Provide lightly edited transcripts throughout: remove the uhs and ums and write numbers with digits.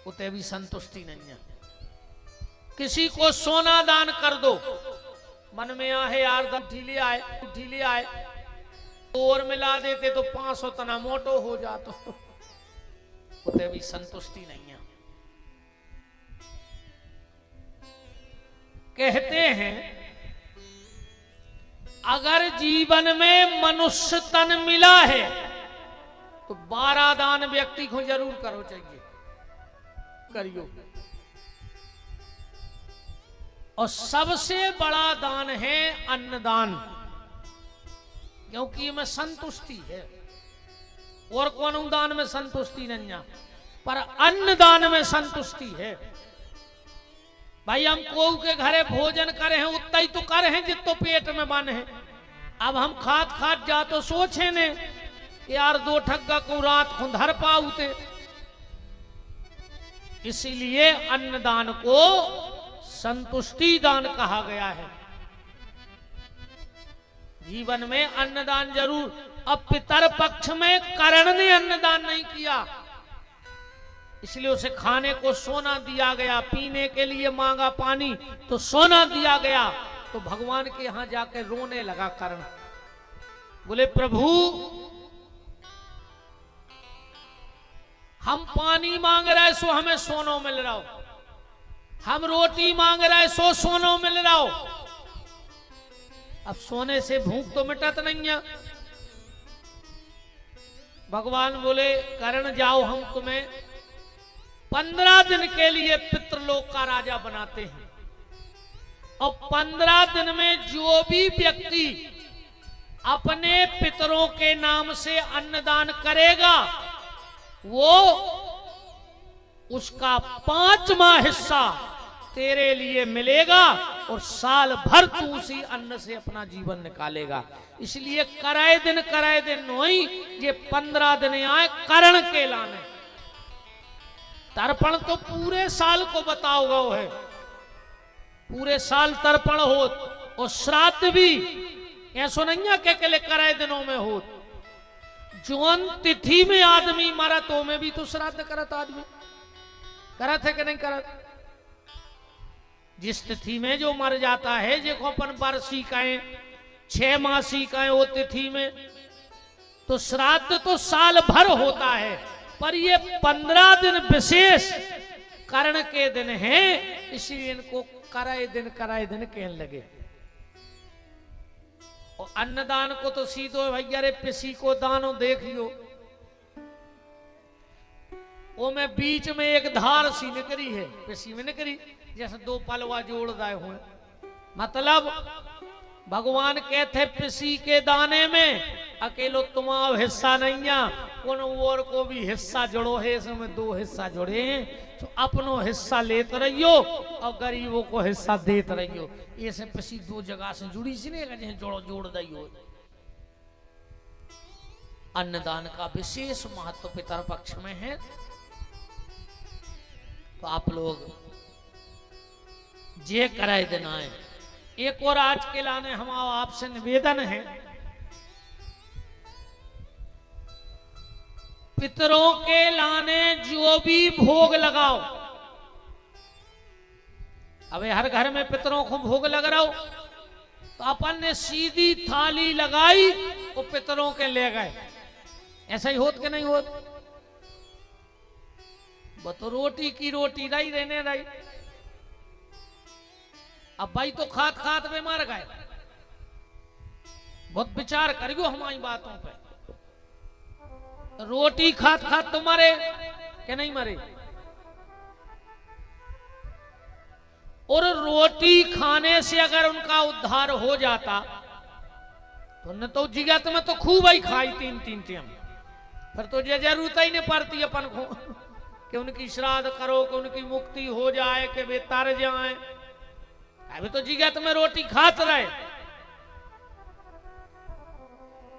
उते भी संतुष्टि नहीं है। किसी को सोना दान कर दो, मन में आहे यार उठी ले आए और मिला देते तो 500 तना मोटो हो जातो, उते भी संतुष्टि नहीं है। कहते हैं अगर जीवन में मनुष्य तन मिला है तो 12 दान व्यक्ति को जरूर करो चाहिए, करियो। और सबसे बड़ा दान है अन्नदान, क्योंकि में संतुष्टि है। और कौन दान में संतुष्टि नहीं है, पर अन्नदान में संतुष्टि है। भाई हम को के घरे भोजन करे हैं उतना ही तो करे हैं जितो पेट में बन है। अब हम खात जा तो सोचे ने यार 2 ठग्गा को रात को धर पाऊते। इसीलिए अन्नदान को संतुष्टि दान कहा गया है। जीवन में अन्नदान जरूर। अब पितर पक्ष में कर्ण ने अन्नदान नहीं किया, इसलिए उसे खाने को सोना दिया गया, पीने के लिए मांगा पानी तो सोना दिया गया। तो भगवान के यहां जाकर रोने लगा कर्ण, बोले प्रभु हम पानी मांग रहे सो हमें सोनो मिल रहा हो, हम रोटी मांग रहे सो सोनो मिल रहा हो। अब सोने से भूख तो मिटत नहीं है। भगवान बोले कर्ण जाओ, हम तुम्हें 15 दिन के लिए पितृलोक का राजा बनाते हैं, और 15 दिन में जो भी व्यक्ति अपने पितरों के नाम से अन्नदान करेगा वो उसका 5वां हिस्सा तेरे लिए मिलेगा, और साल भर तू उसी अन्न से अपना जीवन निकालेगा। इसलिए कराए दिन नहीं, ये 15 दिन आए कर्ण के लाने। तर्पण तो पूरे साल को बताओगा वो है, पूरे साल तर्पण हो। और श्राद्ध भी ऐसा नहीं है के लिए कराए दिनों में हो। जौन तिथि में आदमी मरा तो में भी तो श्राद्ध करत आदमी, करत है कि नहीं करत। जिस तिथि में जो मर जाता है, जो अपन बरसी कहें 6 मासी कहें, वो तिथि में तो श्राद्ध तो साल भर होता है, पर ये 15 दिन विशेष कर्ण के दिन हैं, इसलिए इनको कराए दिन कहने लगे। और अन्नदान को तो सीधो भैया रे पिसी को दानो देखियो, वो में बीच में एक धार सी निकली है, पिसी में निकली जैसे 2 पलवा जोड़ दाए हुए। मतलब भगवान कहते पिसी के दाने में अकेलो तुम्हारा हिस्सा नहीं है, कौन और को भी हिस्सा जोड़ो है, इसमें 2 हिस्सा जोड़े हैं। तो अपनो हिस्सा लेते रहियो और गरीबों को हिस्सा देते रहियो। ये से पिसी 2 जगह से जुड़ी सी नहीं, जैसे जोड़ दियो। अन्नदान का विशेष महत्व पितर पक्ष में है। तो आप लोग जे कराए दिन आए। एक और आज के लाने हमारा आपसे निवेदन है, पितरों के लाने जो भी भोग लगाओ, अबे हर घर में पितरों को भोग लग रहा हो, तो अपन ने सीधी थाली लगाई और पितरों के ले गए। ऐसा ही होत के नहीं होत? वो तो रोटी की रोटी रही रहने रही। अब भाई तो खात में मर गए। बहुत विचार करियो हमारी बातों पे। रोटी खात तो मरे कि नहीं मरे? और रोटी खाने से अगर उनका उद्धार हो जाता तो न तो जिगत में तो खूब ही खाई 3-3 टाइम, फिर तो ये जरूरत ही नहीं पड़ती अपन को कि उनकी श्राद्ध करो, कि उनकी मुक्ति हो जाए, कि वे तर जाए। अभी तो जिगत में रोटी खात रहे।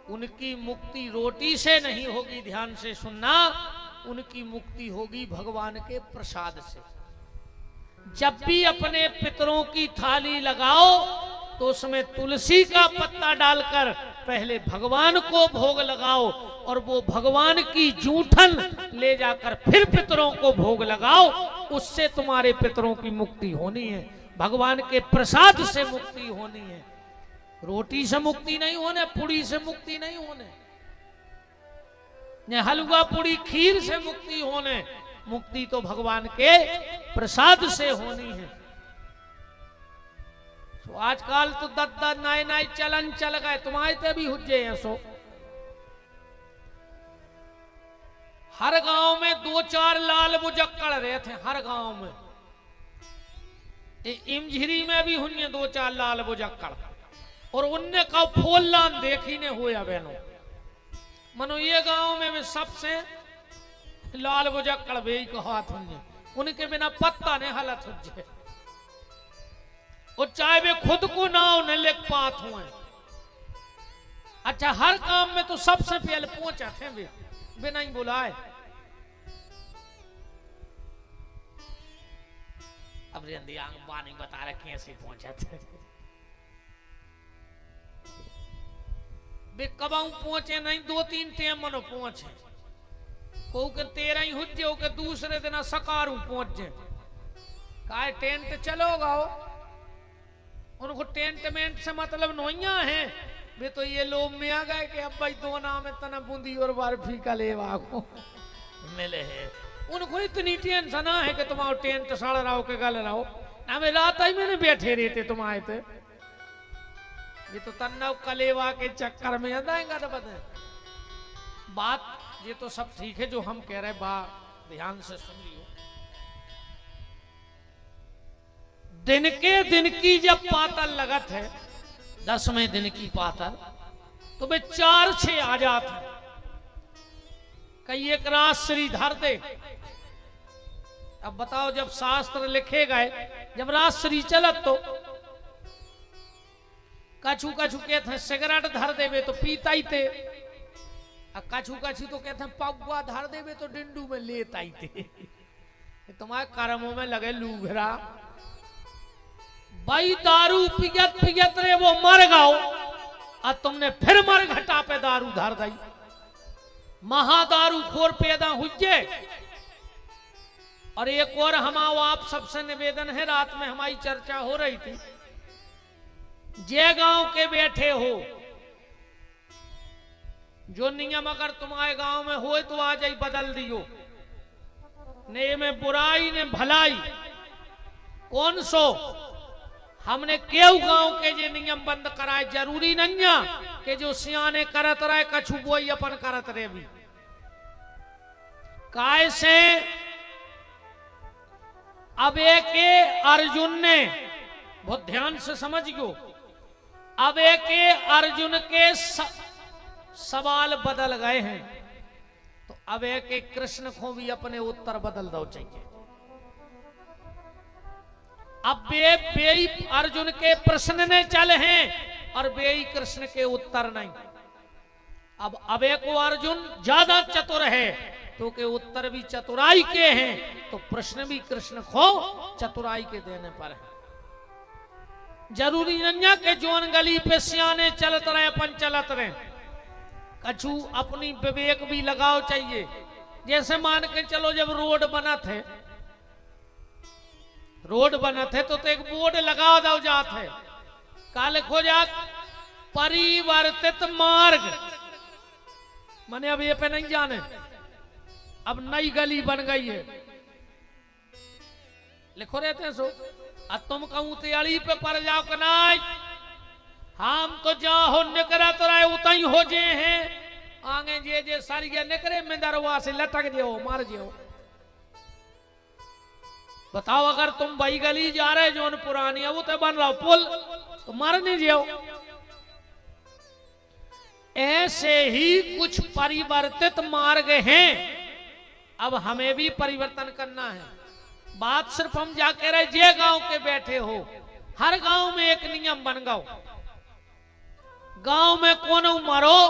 उनकी मुक्ति रोटी से नहीं होगी, ध्यान से सुनना। उनकी मुक्ति होगी भगवान के प्रसाद से। जब भी अपने पितरों की थाली लगाओ तो उसमें तुलसी का पत्ता डालकर पहले भगवान को भोग लगाओ और वो भगवान की जूठन ले जाकर फिर पितरों को भोग लगाओ, उससे तुम्हारे पितरों की मुक्ति होनी है, भगवान के प्रसाद से मुक्ति होनी है। रोटी से मुक्ति नहीं होने, पूड़ी से मुक्ति नहीं होने, न हलवा पूड़ी खीर से मुक्ति होने, मुक्ति तो भगवान के प्रसाद से होनी है। तो आजकल तो दत्त नए नए चलन चल गए, तुम्हारे ते भी हुज्जे हैं। सो हर गांव में 2-4 लाल बुजक्कड़ रहे थे, हर गांव में। इमझिरी में भी हुई 2-4 लाल बुजक्कड़, और उनने का फोलान देखी ने हुआ बहनों, मनो ये गांव में सबसे लाल बुजक्कड़ बे को हाथ हुए, उनके बिना पत्ता ने हालत हुए, और चाहे वे खुद को नाव न लिख पात हुए। अच्छा, हर काम में तो सबसे पहले पहुंचा थे वे, बिना ही बुलाए। अब रेंदी आंग बानी बता रहे कैसे पहुंचे थे। वे कबाऊ पहुंचे नहीं, 2-3 टेम मनो पहुंचे, को के 13 ही हुज्जे हो के दूसरे दिन सकारू पहुंच जाए। काय टेंट चलोगा हो, उनको टेंट मेंट से मतलब नोइया है, वे तो ये लोग में आ गए कि अब भाई 2 नाम में तना बूंदी और बर्फी का लेवा को मिले है। उनको इतनी टेंशन है कि तुम्हारा टेंट सड़ रहा हो के गल रहा हो, हमें रात ही मैंने बैठे रहते तुम आए थे, ये तो तन्ना कलेवा के चक्कर में आएगा। तो बता बात ये तो सब ठीक है जो हम कह रहे, बात ध्यान से सुन लियो। दिन के दिन की जब पातल लगत है, 10वें दिन की पातल, तो वे 4-6 आ जाते, कई एक राजश्री धर दे। अब बताओ, जब शास्त्र लिखे गए, जब राजश्री चलत तो कछु कछु कहते हैं सिगरेट धर देवे तो पीता ही थे, कछु कछु तो कहते हैं पगुआ धर देवे तो डिंडू में लेता ही थे। तुम्हारे कर्मों में लगे लूघरा, भाई दारू पियत पियत रे वो मर गाओ, और तुमने फिर मर घटा पे दारू धर दी, महादारू खोर पैदा हुए। और एक और हमारा आप सबसे निवेदन है, रात में हमारी चर्चा हो रही थी, जे गांव के बैठे हो, जो नियम अगर तुम्हारे गांव में हो तो आज ही बदल दियो, ने में बुराई ने भलाई, कौन सो हमने केव गांव के जे नियम बंद कराए, जरूरी नहीं है कि जो सियाने करत रहे कछु बोई अपन करत रहे भी। काय से अब एक अर्जुन ने, बहुत ध्यान से समझियो, अब एक अर्जुन के सवाल बदल गए हैं, तो अब एक कृष्ण को भी अपने उत्तर बदल दो चाहिए। अब बे अर्जुन के प्रश्न ने चल हैं और बे कृष्ण के उत्तर नहीं। अब एक अर्जुन ज्यादा चतुर है तो के उत्तर भी चतुराई के हैं, तो प्रश्न भी कृष्ण को चतुराई के देने पर है। जरूरी नहीं के जोन गली पे सियाने चलत रहे अपन चलत रहे, कछु अपनी विवेक भी लगाओ चाहिए। जैसे मान के चलो, जब रोड बना थे, तो एक बोर्ड लगा दो जात है, काल खो जात परिवर्तित मार्ग, मैंने अब ये पे नहीं जाने, अब नई गली बन गई है, लिखो रहते हैं। सो अब तुम कहूं तैयारी पे पड़ जाओ कि नहीं, हम तो जहां हो निकरा तो रहे उतना ही हो जे हैं, आगे जे सारी निकरे में दरवा से लटक जाओ, मार जाओ। बताओ, अगर तुम बई गली जा रहे जो पुरानी है वो तो बन रहा पुल, तो मर नहीं जाओ। ऐसे ही कुछ परिवर्तित मार्ग हैं, अब हमें भी परिवर्तन करना है। बात सिर्फ हम जाके रहे जे गांव के बैठे हो, हर गांव में एक नियम बन गाओ, गांव में कोनो मरो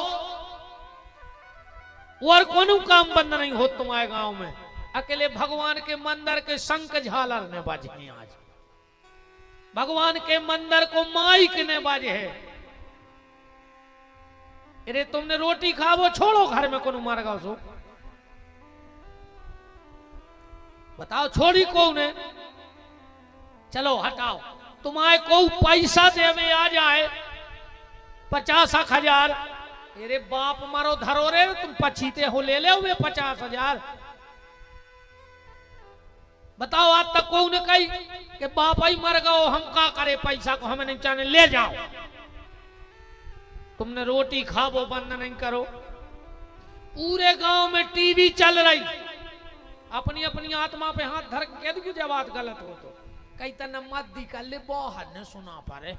और कोनो काम बंद नहीं हो तुम्हारे गांव में। अकेले भगवान के मंदिर के शंख झालर ने बाजे हैं, आज भगवान के मंदिर को माइक ने बाजे है। अरे तुमने रोटी खाओ छोड़ो घर में कौन मार गो सो बताओ छोड़ी कौन है चलो हटाओ तुम्हारे को पैसा देवे आ जाए 50,000 अरे बाप मारो धरो रे तुम पछीते हो ले हुए 50,000 बताओ आज तक को ने कही कि बाप ही मर गओ हम का करे पैसा को हमें नहीं चाहने ले जाओ तुमने रोटी खाओ बंद नहीं करो पूरे गांव में टीवी चल रही अपनी अपनी आत्मा पे हाथ धर के कह जब बात गलत हो तो कई तना मत दी कर ले बहुत ने सुना पारे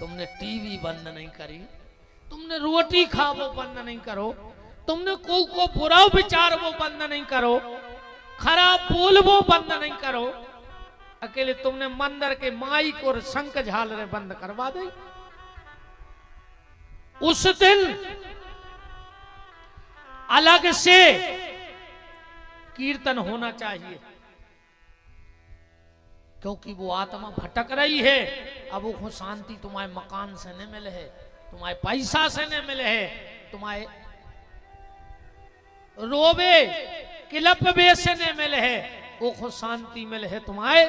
तुमने टीवी बंद नहीं करी तुमने रोटी खाओ बंद नहीं करो तुमने को बुरा विचार वो बंद नहीं करो खराब बोल वो बंद नहीं करो अकेले तुमने मंदिर के माइक और शंख झालरे बंद करवा दे उस दिन अलग से कीर्तन होना चाहिए क्योंकि वो आत्मा भटक रही है अब वो शांति तुम्हारे मकान से नहीं मिले है तुम्हारे पैसा से नहीं मिले है तुम्हारे रोबे किलप बे से नहीं मिले है वो शांति मिले है तुम्हारे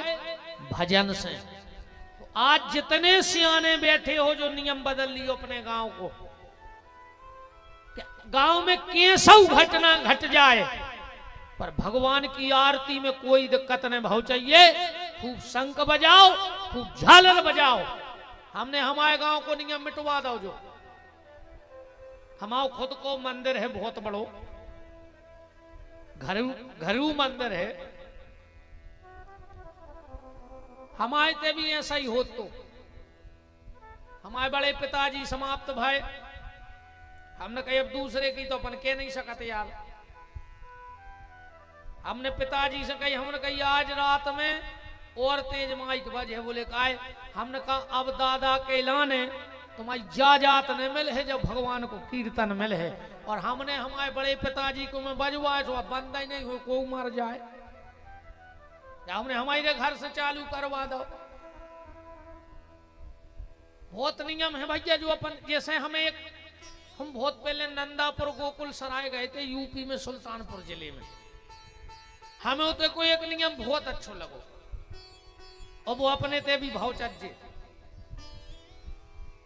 भजन से तो आज जितने सियाने बैठे हो जो नियम बदल लियो अपने गांव को गांव में कैसा घटना घट जाए पर भगवान की आरती में कोई दिक्कत नहीं भाव चाहिए खूब शंख बजाओ खूब झालर बजाओ हमने हमारे गांव को नियम मिटवा दो जो हमारा खुद को मंदिर है बहुत बड़ो घरू मंदिर है हमारे ते भी ऐसा ही हो तो हमारे बड़े पिताजी समाप्त भाई हमने कही अब दूसरे की तो अपन कह नहीं सकते यार हमने पिताजी से कही हमने कही आज रात में और तेज माइक बजे बोले काए हमने कहा अब दादा के लाने तुम्हारी जात नहीं मिले है जब भगवान को कीर्तन मिले है और हमने हमारे बड़े पिताजी को मैं बजवाए तो अब बंद ही नहीं हो को मर जाए या हमने हमारे घर से चालू करवा दो बहुत नियम है भैया जो अपन जैसे हमें एक हम बहुत पहले नंदापुर गोकुल सराय गए थे यूपी में सुल्तानपुर जिले में हमें तो कोई एक नियम बहुत अच्छा लगो और वो अपने ते भी भाव चज्जे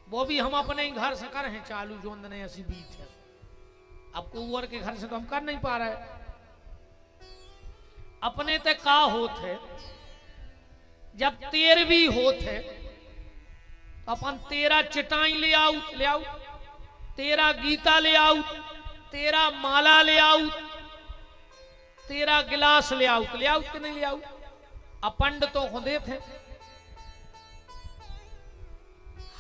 वो भी हम अपने ही घर से कर हैं चालू जो ने ऐसी बीत है अब कुंवर के घर से तो हम कर नहीं पा रहे अपने ते का होत है जब 13वीं होत है तो अपन 13 चिटाई ले आओ 13 गीता ले आओ 13 माला ले आओ 13 गिलास ले आओ कि नहीं ले आओ अपंड तो खुदे थे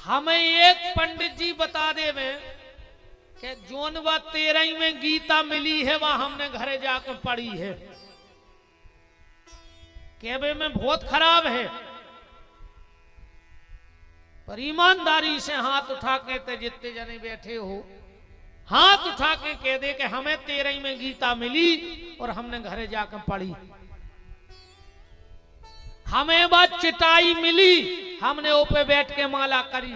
हमें एक पंडित जी बता दे में कि जोन वह 13 में गीता मिली है वह हमने घरे जाकर पढ़ी है कहवे में बहुत खराब है पर ईमानदारी से हाथ उठा के जितने जने बैठे हो हाथ उठा के कह दे कि हमें 13 में गीता मिली और हमने घरे जाकर पढ़ी हमें बात चिटाई मिली हमने ओ पे बैठ के माला करी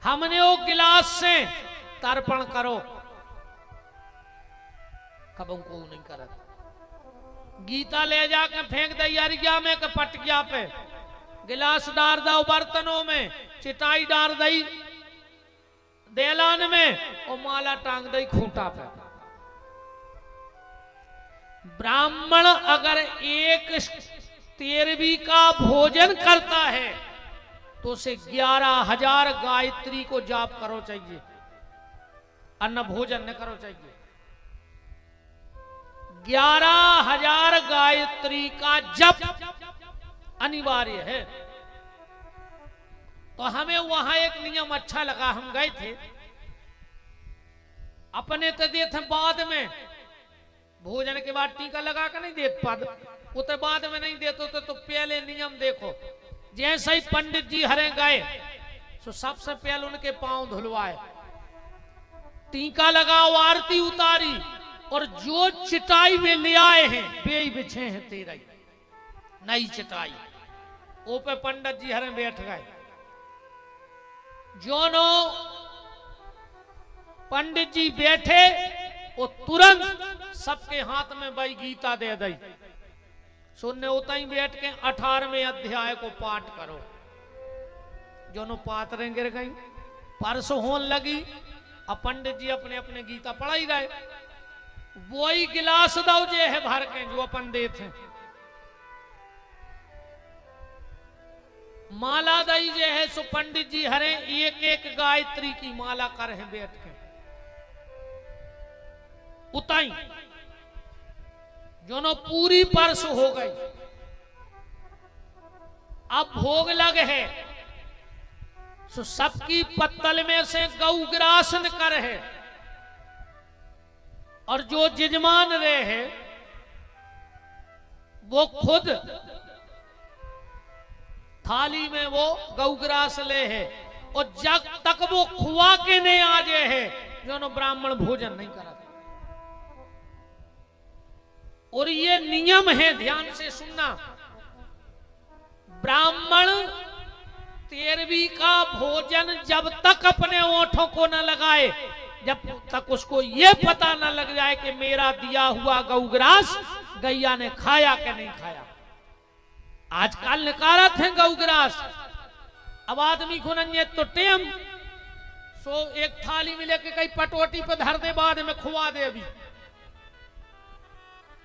हमने वो गिलास से तर्पण करो कब को नहीं करत गीता ले जाके फेंक दई अरिया में के पटकिया पे गिलास डाल दो बर्तनों में चिटाई डाल दई देलान में और माला टांग दई खूंटा पे ब्राह्मण अगर एक 13वीं का भोजन करता है तो उसे 11,000 गायत्री को जाप करो चाहिए अन्न भोजन न करो चाहिए 11,000 गायत्री का जप अनिवार्य है तो हमें वहां एक नियम अच्छा लगा हम गए थे अपने तो देते बाद में भोजन के बाद टीका लगा कर नहीं देते पद उतने बाद में नहीं देते तो पहले नियम देखो जैसे ही पंडित जी हरे गए तो सबसे पहले उनके पांव धुलवाए टीका लगाओ आरती उतारी और जो चिटाई में ले आए हैं वे बिछे हैं 13 नई चिटाई ओ पे पंडित जी हरे बैठ गए। जोनो पंडित जी बैठे वो तुरंत सबके हाथ में भाई गीता दे दी। सुनने उतना ही बैठ के 18वें अध्याय को पाठ करो। जोनो पात्रें गिर गई, परस होने लगी। अब पंडित जी अपने अपने गीता पढ़ा ही रहे। वही गिलास दो जे है भर के जो अपन देते हैं। माला दई जे है सो पंडित जी हरे एक एक गायत्री की माला कर है बैठ के उताई। जोनो पूरी परस हो गई। अब भोग लग है सो सबकी पत्तल में से गौग्रासन कर है। और जो जजमान रहे है वो खुद थाली में वो गौग्रास ले है। और जब तक वो खुआ के नहीं आ जाए है जो ब्राह्मण भोजन नहीं करा। और ये नियम है, ध्यान से सुनना। ब्राह्मण 13वीं का भोजन जब तक अपने ओठों को न लगाए, जब तक उसको ये पता न लग जाए कि मेरा दिया हुआ गौग्रास गैया ने खाया कि नहीं खाया। आजकल निकारत है गौग्रास। अब आदमी को नंगे तो टेम सो एक थाली में लेके कई पटोटी पे धर दे, बाद में खुआ दे। अभी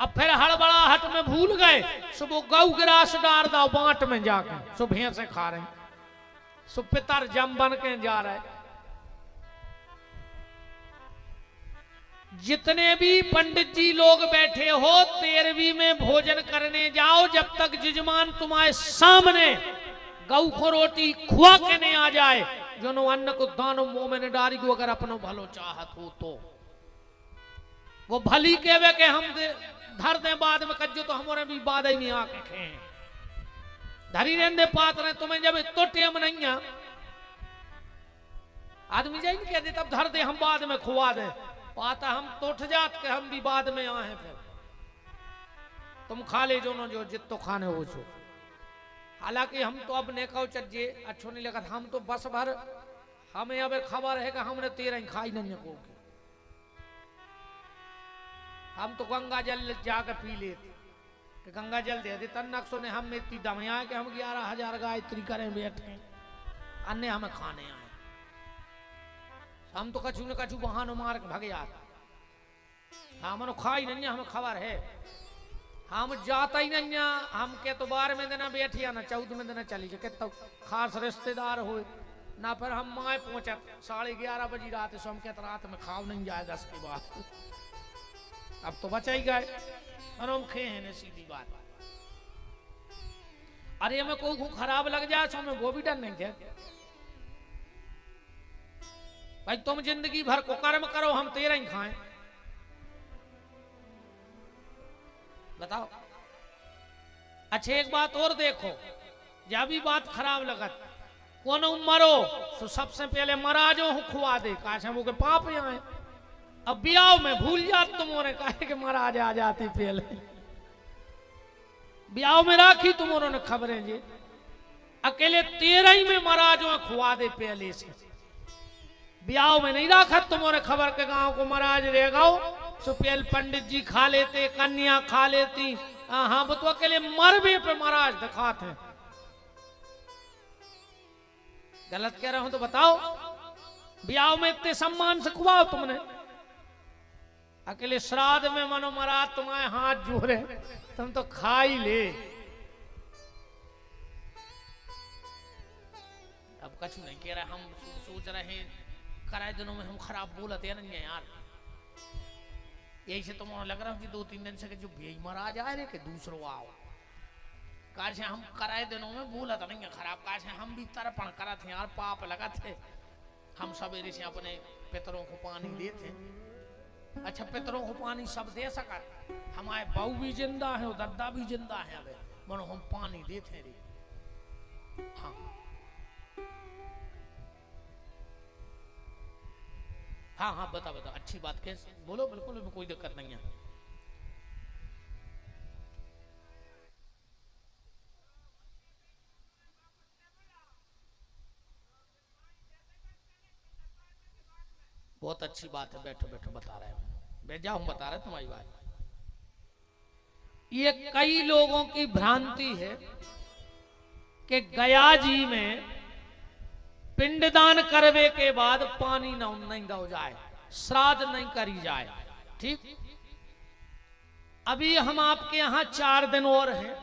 अब फिर हड़बड़ाहट में भूल गए सो वो गौग्रास डाल दो बांट में जाके सो भैंसे खा रहे, सो पितर जम बन के जा रहे। जितने भी पंडित जी लोग बैठे हो 13वीं में भोजन करने जाओ, जब तक जजमान तुम्हारे सामने गौ को रोटी खुआ के नहीं आ जाए। जो नो अन्न को दानो मुंह में डारी को अगर अपनो भलो चाहत हो तो वो भली कहवे के हम धर दे बाद में कज्जो तो हमारे भी बाद ही नहीं आके खे धरी रहने पात रहे। तुम्हें जब तो टेम नहीं है आदमी जाए नहीं कहते तब धर दे हम बाद में खुआ दे। पाता हम तो उठ जात के हम भी बाद में आए हैं। फिर तुम खा ले जो न जो जितो खाने हो सो। हालांकि हम तो अब ने कहो चज्जे अच्छो नहीं लगा। हम तो बस भर हमें अब खबर है कि हमने 13 ही खाई नहीं को। हम तो गंगा जल जाकर पी लेते कि गंगा जल दे दे तन नक्सो ने हम इतनी दमया कि हम 11,000 गायत्री करें बैठे अन्य हमें खाने आए। हम तो कछु न कछु बहानो मार के भगे आते। हम खाई नहीं हमें खबर है। हम जाता ही नहीं। हम के तो 12 में देना बैठिया ना 14 में देना चली जाए तो खास रिश्तेदार हो ना। फिर हम माए पहुंचे 11:30 बजे रात सो हम कहते रात में खाओ नहीं जाए 10 के बाद। अब तो बचा ही गए हम खे हैं सीधी बात। अरे हमें कोई खराब लग जाए सो हमें वो भी डर नहीं है। भाई तुम जिंदगी भर को कर्म करो हम 13 ही खाएं। बताओ। अच्छा एक बात और देखो, जब भी बात खराब लगत कोनो मरो तो सबसे पहले मराजो हूं खुआ दे काश वो के पाप आए। अब ब्याह में भूल जात तुमने कहे कि महाराज आ जाती पहले ब्याह में राखी तुमने खबरें जी अकेले 13 ही में महाराजों खुआ दे पहले से। ब्याह में नहीं रखा तुमने खबर के गांव को महाराज रह गो सो पहले पंडित जी खा लेते कन्या खा लेती। हाँ वो तो अकेले मरबे पे महाराज दिखाते हैं। गलत कह रहा हूं तो बताओ। ब्याह में इतने सम्मान से खुआओ तुमने। अकेले श्राद्ध में मनो महाराज तुम्हारे हाथ जोड़े तुम तो खा ही ले। अब कछु नहीं कह रहे। हम सोच रहे हैं कराए दिनों में हम खराब बोलते नहीं है यार। यही से तुम लग रहा है कि 2-3 दिन से जो भी महाराज आए रे के दूसरों आओ काश हम कराए दिनों में बोला था नहीं है खराब। काश हम भी तर्पण करा थे यार पाप लगा थे। हम सवेरे से अपने पितरों को पानी देते। अच्छा पितरों को पानी सब दे सका। हमारे बहू भी जिंदा है और दद्दा भी जिंदा है। अब मनो हम पानी देते रे। हाँ हाँ हाँ बता बता अच्छी बात कैसे बोलो। बिल्कुल कोई दिक्कत नहीं है। बहुत अच्छी बात है, बैठो बैठो बता रहे हैं, भेजा हम बता रहे तुम्हारी बात। ये कई लोगों की भ्रांति है कि गया जी में पिंडदान करवे के बाद पानी नहीं दो जाए, श्राद्ध नहीं करी जाए। ठीक, अभी हम आपके यहां 4 दिन और हैं।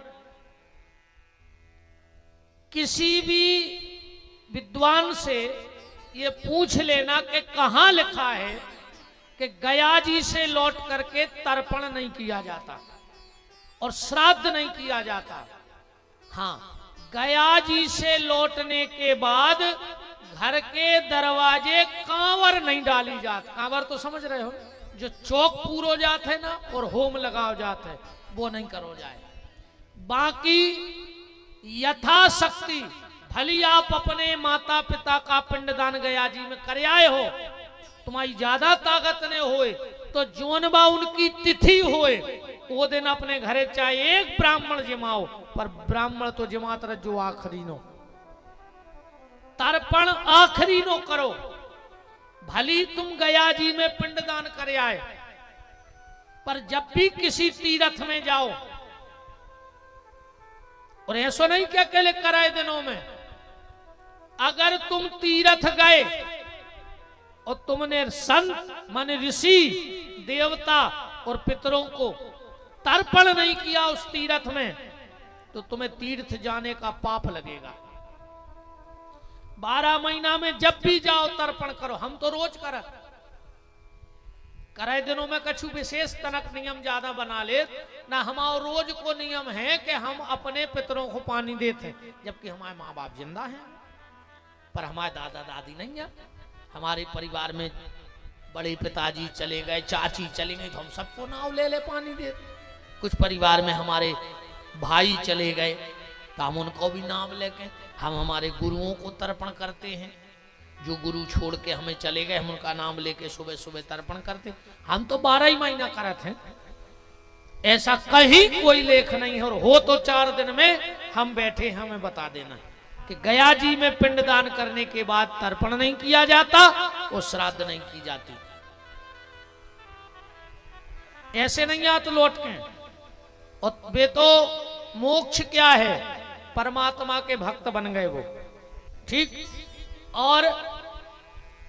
किसी भी विद्वान से ये पूछ लेना कि कहां लिखा है कि गया जी से लौट करके तर्पण नहीं किया जाता और श्राद्ध नहीं किया जाता। हाँ, गया जी से लौटने के बाद घर के दरवाजे कांवर नहीं डाली जाती। कांवर तो समझ रहे हो, जो चौक पूरो जाते है ना और होम लगाओ जाते है, वो नहीं करो जाए। बाकी यथाशक्ति भली आप अपने माता पिता का पिंडदान गया जी में कर आए हो, तुम्हारी ज्यादा ताकत ने होए तो जोनबा उनकी तिथि होए वो दिन अपने घरे चाहे एक ब्राह्मण जिमाओ, पर ब्राह्मण तो जिमात जो आखिरी नो, तर्पण आखिरी नो करो। भली तुम गया जी में पिंडदान कर आए, पर जब भी किसी तीर्थ में जाओ, और ऐसा नहीं क्या अकेले कराए दिनों में, अगर तुम तीर्थ गए और तुमने संत मान ऋषि देवता और पितरों को तर्पण नहीं किया उस तीर्थ में, तो तुम्हें तीर्थ जाने का पाप लगेगा। 12 महीना में जब भी जाओ तर्पण करो। हम तो रोज करे दिनों में कछु विशेष तनक नियम ज्यादा बना ले ना। हमारा रोज को नियम है कि हम अपने पितरों को पानी देते, जबकि हमारे माँ बाप जिंदा हैं, पर हमारे दादा दादी नहीं है। हमारे परिवार में बड़े पिताजी चले गए, चाची चली गई, तो हम सबको नाव ले पानी दे। कुछ परिवार में हमारे भाई चले गए तो हम उनको भी नाम लेके हम हमारे गुरुओं को तर्पण करते हैं। जो गुरु छोड़ के हमें चले गए, हम उनका नाम लेके सुबह सुबह तर्पण करते। हम तो 12 ही महीना करते हैं, ऐसा कहीं कोई लेख नहीं है। और हो तो 4 दिन में हम बैठे, हमें बता देना कि गया जी में पिंडदान करने के बाद तर्पण नहीं किया जाता और श्राद्ध नहीं की जाती। ऐसे नहीं आते लौट के। और वे तो मोक्ष क्या है, परमात्मा के भक्त बन गए वो। ठीक, और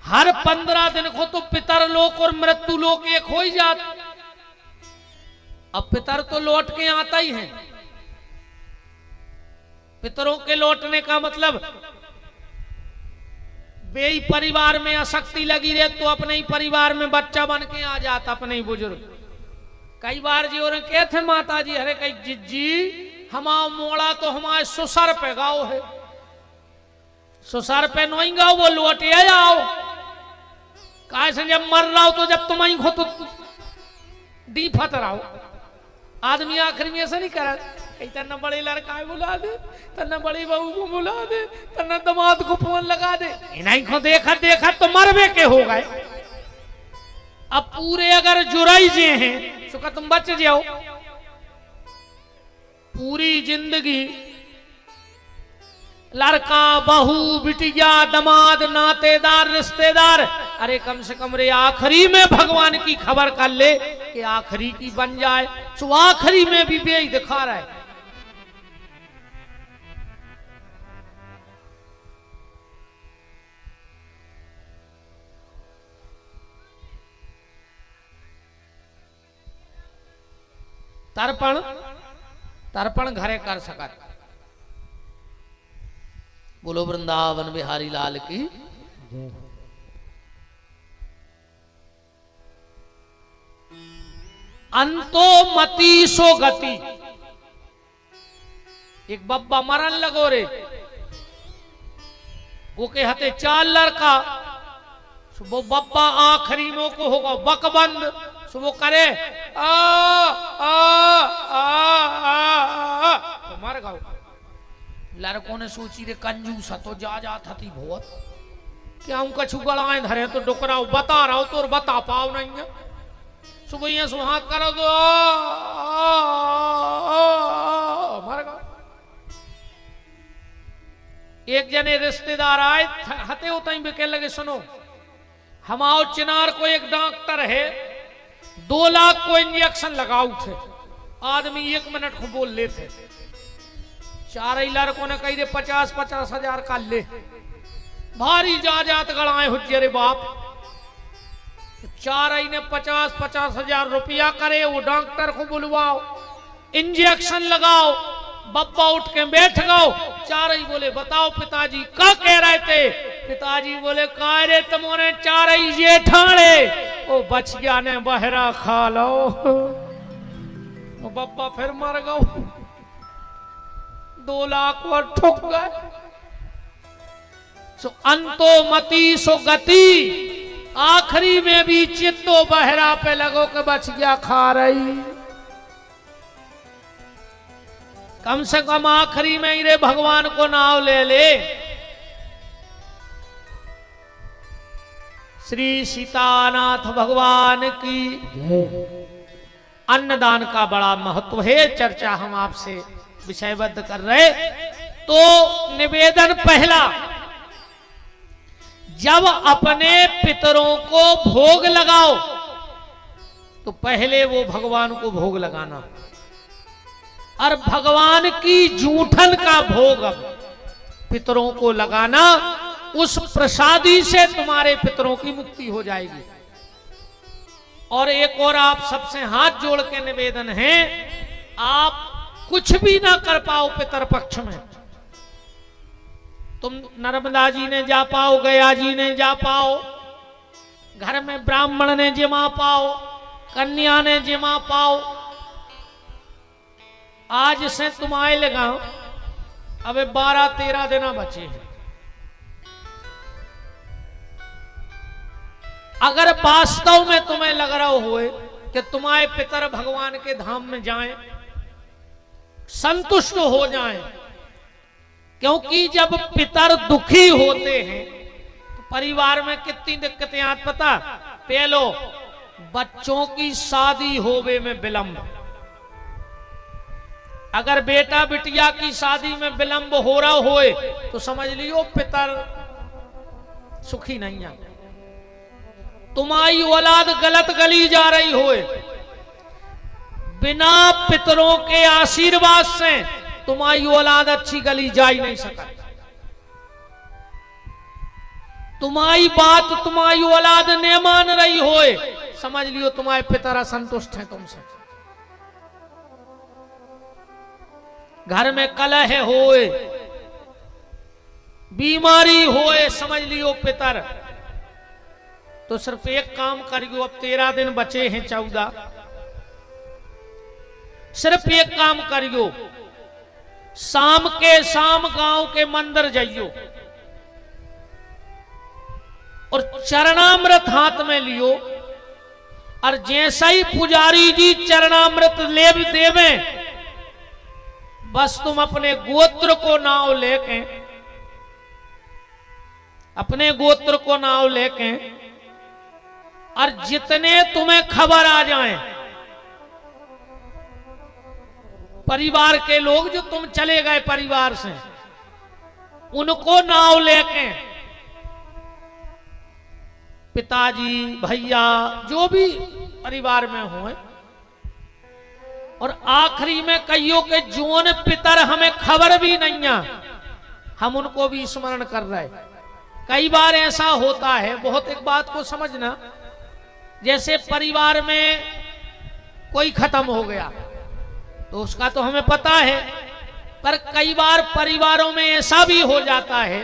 हर 15 दिन को तो पितर लोक और मृत्यु लोक एक हो ही जात। अब पितर तो लौट के आता ही है। पितरों के लौटने का मतलब वे ही परिवार में आसक्ति लगी रहे तो अपने ही परिवार में बच्चा बन के आ जाता, अपने ही बुजुर्ग। कई बार जी और कहते माता जी, अरे कई जिज्जी हमारा मोड़ा तो हमारे सुसर पे गाँव है, सुसर पे नहीं गाओ, वो लौटे आओ। कहा से जब मर रहा हो तो जब तुम आई हो तो डी फत रहो। आदमी आखिर में ऐसा नहीं करा, तना बड़े लड़का बुला दे, तना बड़ी बहू को बुला दे, तना दामाद को फोन लगा दे। इन्हीं को देखा देखा तो मरवे के हो गए। अब पूरे अगर जुराई जे हैं तो तुम बच जाओ। पूरी जिंदगी लड़का बहू बिटिया दमाद नातेदार रिश्तेदार, अरे कम से कम रे आखिरी में भगवान की खबर कर ले कि आखिरी की बन जाए, तो आखिरी में भी बेई दिखा रहा है। तर्पण तर्पण घरे कर सकत। बोलो वृंदावन बिहारी लाल की। अंतो मती सो गति। एक बब्बा मरन लगो रे, वो के हते 4 लड़का, वो बब्बा आखिरी में को होगा बकबंद, सो वो करे आ आ आ आ तो मर गओ। लड़कों ने सोची रे कंजूस तो जा थी बहुत, क्या उनका छुगड़ाएं धरे तो डुकरा बता रहा हो तो बता पाओ नहीं है। सुबह सुहाग करो तो मर गओ। एक जने रिश्तेदार आए हते होता ही बिके लगे, सुनो हमाओ चिनार को एक डॉक्टर है, 2 लाख को इंजेक्शन लगाऊ थे। आदमी 1 मिनट को बोल लेते। 4 लड़कों ने कही दे 50-50 हजार का ले, भारी जात गड़ाए हुज्जरे बाप। 4 ने 50-50 हजार रुपया करे, वो डॉक्टर को बुलवाओ, इंजेक्शन लगाओ। बब्बा उठ के बैठ गओ। 4 बोले बताओ पिताजी क्या कह रहे थे? पिताजी बोले का रे तुमने 4 ये ठाणे ओ बच गया ने बहरा खा लो। बब्बा फिर मर गओ। 2 लाख और ठुक गए। सो अंतो मती सो गति, आखिरी में भी चित्तो बहरा पे लगो के बच गया खा रही। कम से कम आखिरी में ही रे भगवान को नाव ले ले। श्री सीतानाथ भगवान की अन्नदान का बड़ा महत्व है, चर्चा हम आपसे विषयबद्ध कर रहे। तो निवेदन पहला, जब अपने पितरों को भोग लगाओ तो पहले वो भगवान को भोग लगाना, और भगवान की जूठन का भोग पितरों को लगाना। उस प्रसादी से तुम्हारे पितरों की मुक्ति हो जाएगी। और एक और आप सबसे हाथ जोड़ के निवेदन है, आप कुछ भी ना कर पाओ पितर पक्ष में, तुम नर्मदा जी ने जा पाओ, गया जी ने जा पाओ, घर में ब्राह्मण ने जिमा पाओ, कन्या ने जिमा पाओ। आज से तुम आए लगा, अबे 12-13 दिन बचे हैं। अगर वास्तव में तुम्हें लग रहा हो कि तुम्हारे पितर भगवान के धाम में जाएं, संतुष्ट हो जाएं, क्योंकि जब पितर दुखी होते हैं तो परिवार में कितनी दिक्कतें आती पता? पहलो, बच्चों की शादी होवे में विलंब। अगर बेटा बिटिया की शादी में विलंब हो रहा होए तो समझ लियो पितर सुखी नहीं है। तुम्हारी औलाद गलत गली जा रही होए, बिना पितरों के आशीर्वाद से तुम्हारी औलाद अच्छी गली जा ही नहीं सका। तुम्हारी बात तुम्हारी औलाद ने मान रही होए, समझ लियो तुम्हारे पितर असंतुष्ट हैं तुमसे। घर में कलह होए, बीमारी होए, समझ लियो पितर। तो सिर्फ एक काम करियो, अब 13 दिन बचे हैं 14, सिर्फ एक काम करियो, शाम के शाम गांव के मंदिर जाइयो और चरणामृत हाथ में लियो, और जैसा ही पुजारी जी चरणामृत ले देवे, बस तुम अपने गोत्र को नाव लेके, अपने गोत्र को नाव लेके, और जितने तुम्हें खबर आ जाएं, परिवार के लोग जो तुम चले गए परिवार से, उनको नाव लेके, पिताजी भैया जो भी परिवार में हो, और आखिरी में कहियो के जोन पितर हमें खबर भी नहीं है, हम उनको भी स्मरण कर रहे। कई बार ऐसा होता है, बहुत एक बात को समझना, जैसे परिवार में कोई खत्म हो गया तो उसका तो हमें पता है, पर कई बार परिवारों में ऐसा भी हो जाता है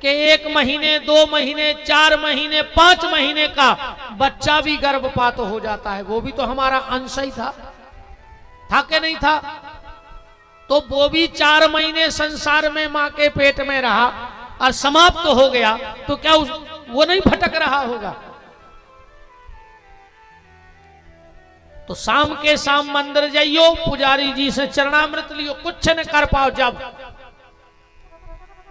कि 1 महीने 2 महीने 4 महीने 5 महीने का बच्चा भी गर्भपात हो जाता है। वो भी तो हमारा अंश ही था कि नहीं था? तो वो भी 4 महीने संसार में मां के पेट में रहा और समाप्त हो गया, तो क्या वो नहीं भटक रहा होगा? तो शाम के शाम मंदिर जाइयो, पुजारी जी से चरणामृत लियो, कुछ न कर पाओ, जब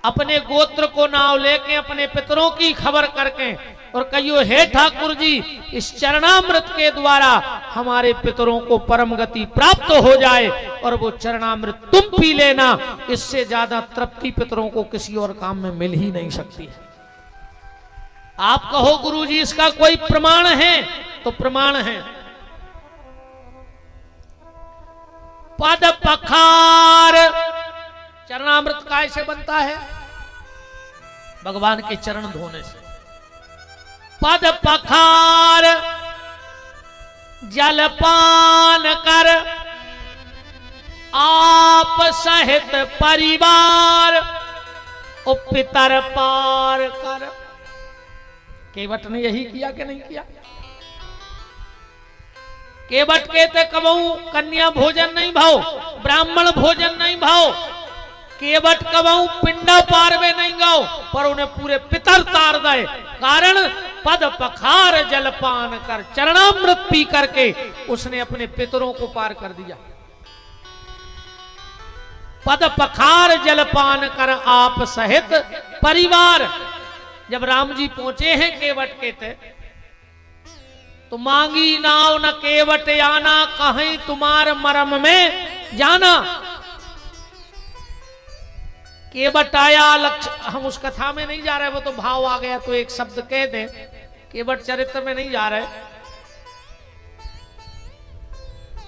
अपने गोत्र को नाव लेके अपने पितरों की खबर करके और कहियो, हे ठाकुर जी, इस चरणामृत के द्वारा हमारे पितरों को परम गति प्राप्त हो जाए, और वो चरणामृत तुम पी लेना, इससे ज्यादा तृप्ति पितरों को किसी और काम में मिल ही नहीं सकती है। आप कहो गुरुजी इसका कोई प्रमाण है, तो प्रमाण है। पद पखार, चरणामृत कैसे बनता है? भगवान के चरण धोने से। पद पखार जलपान कर, आप सहित परिवार पितर पार कर। केवट ने यही किया कि नहीं किया? केवट कहते कबहू कन्या भोजन नहीं भाव, ब्राह्मण भोजन नहीं भाव, केवट कबहू पिंडा पार में नहीं गाओ, पर उन्हें पूरे पितर तार दे। कारण पद पखार जलपान कर, चरणामृत पी करके उसने अपने पितरों को पार कर दिया। पद पखार जलपान कर आप सहित परिवार। जब राम जी पहुंचे हैं केवट के थे, तो मांगी नाव न केवट आना, कहीं तुम्हार मरम में जाना। केवट आया, लक्ष्य हम उस कथा में नहीं जा रहे, वो तो भाव आ गया तो एक शब्द कह दे, केवट चरित्र में नहीं जा रहे।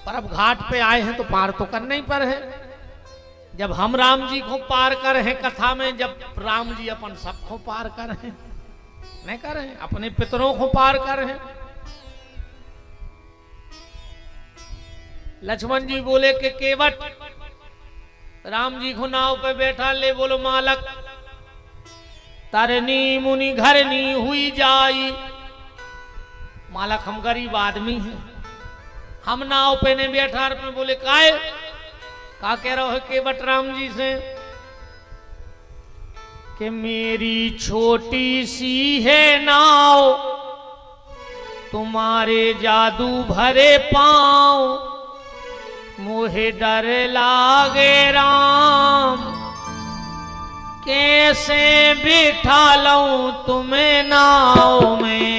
पर अब घाट पे आए हैं तो पार तो करना ही पर है। जब हम राम जी को पार कर हैं कथा में, जब राम जी अपन सबको पार कर हैं, नहीं कर हैं, अपने पितरों को पार कर हैं। लक्ष्मण जी बोले कि केवट, राम जी को नाव पे बैठा ले, बोलो मालक तरनी मुनि घरनी हुई जाई। मालक हम गरीब आदमी हैं, हम नाव पे नहीं बैठा। में बोले काय का कह रहे हो केवट राम जी से कि मेरी छोटी सी है नाव, तुम्हारे जादू भरे पांव, मोहे डर लागे राम, कैसे बिठा लूं तुम्हें नाव में।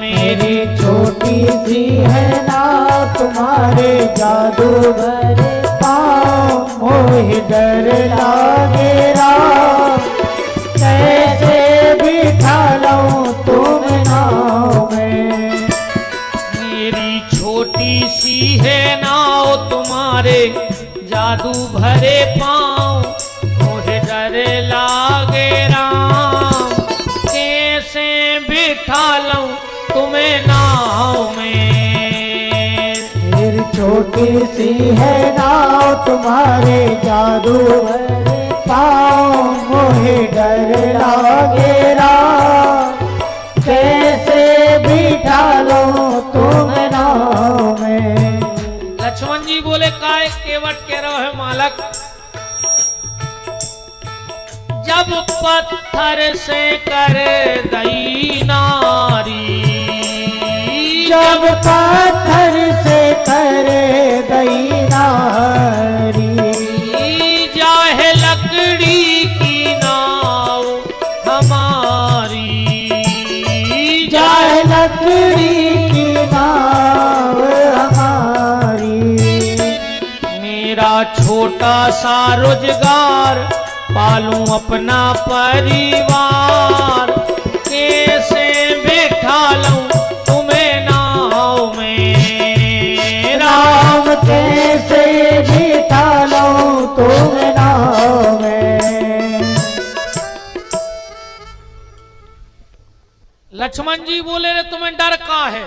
मेरी छोटी सी है नाव, तुम्हारे जादू भरे पाँव, मोहे डर लागे राम, कैसे बिठा लूं तुम्हें नाव में। मेरी छोटी सी है नाव, तुम्हारे जादू भरे पांव, मुझे डर लागे राम, कैसे बिठा लूं तुम्हें नाव में। मेरी छोटी सी है नाव, तुम्हारे जादू भरे पाँव, मोहे डर लागे राम, कैसे बिठा लूं तुम्हें नाव में। लक्ष्मण जी बोले काय केवट कह रहे हो मालक, जब पत्थर से कर दई नारी, जब पत्थर से कर दई नारी, चाहे लकड़ी की नाव हमारी, चाहे लकड़ी की नाव हमारी। मेरा छोटा सा रोजगार, पालूं अपना परिवार, कैसे बिठा लूं तुम्हें नाव में। राम कैसे बिठा लूं तुम्हें नाव में। लक्ष्मण जी बोले रे तुम्हें डर का है?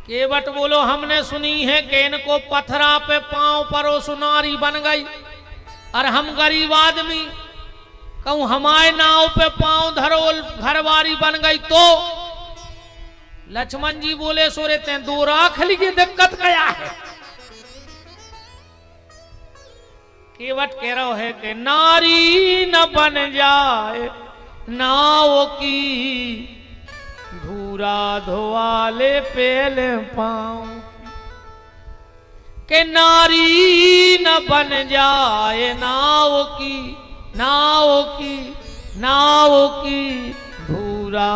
केवट बोलो हमने सुनी है कि इनको पत्थरा पे पांव परो सुनारी बन गई, और हम गरीब आदमी कहूं हमारे नाव पे पांव धरो घरवारी बन गई तो। लक्ष्मण जी बोले सोरे ते दो राख लीजिए, दिक्कत क्या है? केवट कह रहा है कि नारी न बन जाए नाव की, धूरा धोवाले पेले पांव, के नारी न बन जाए नाव की, नाव की, नाव की, धूरा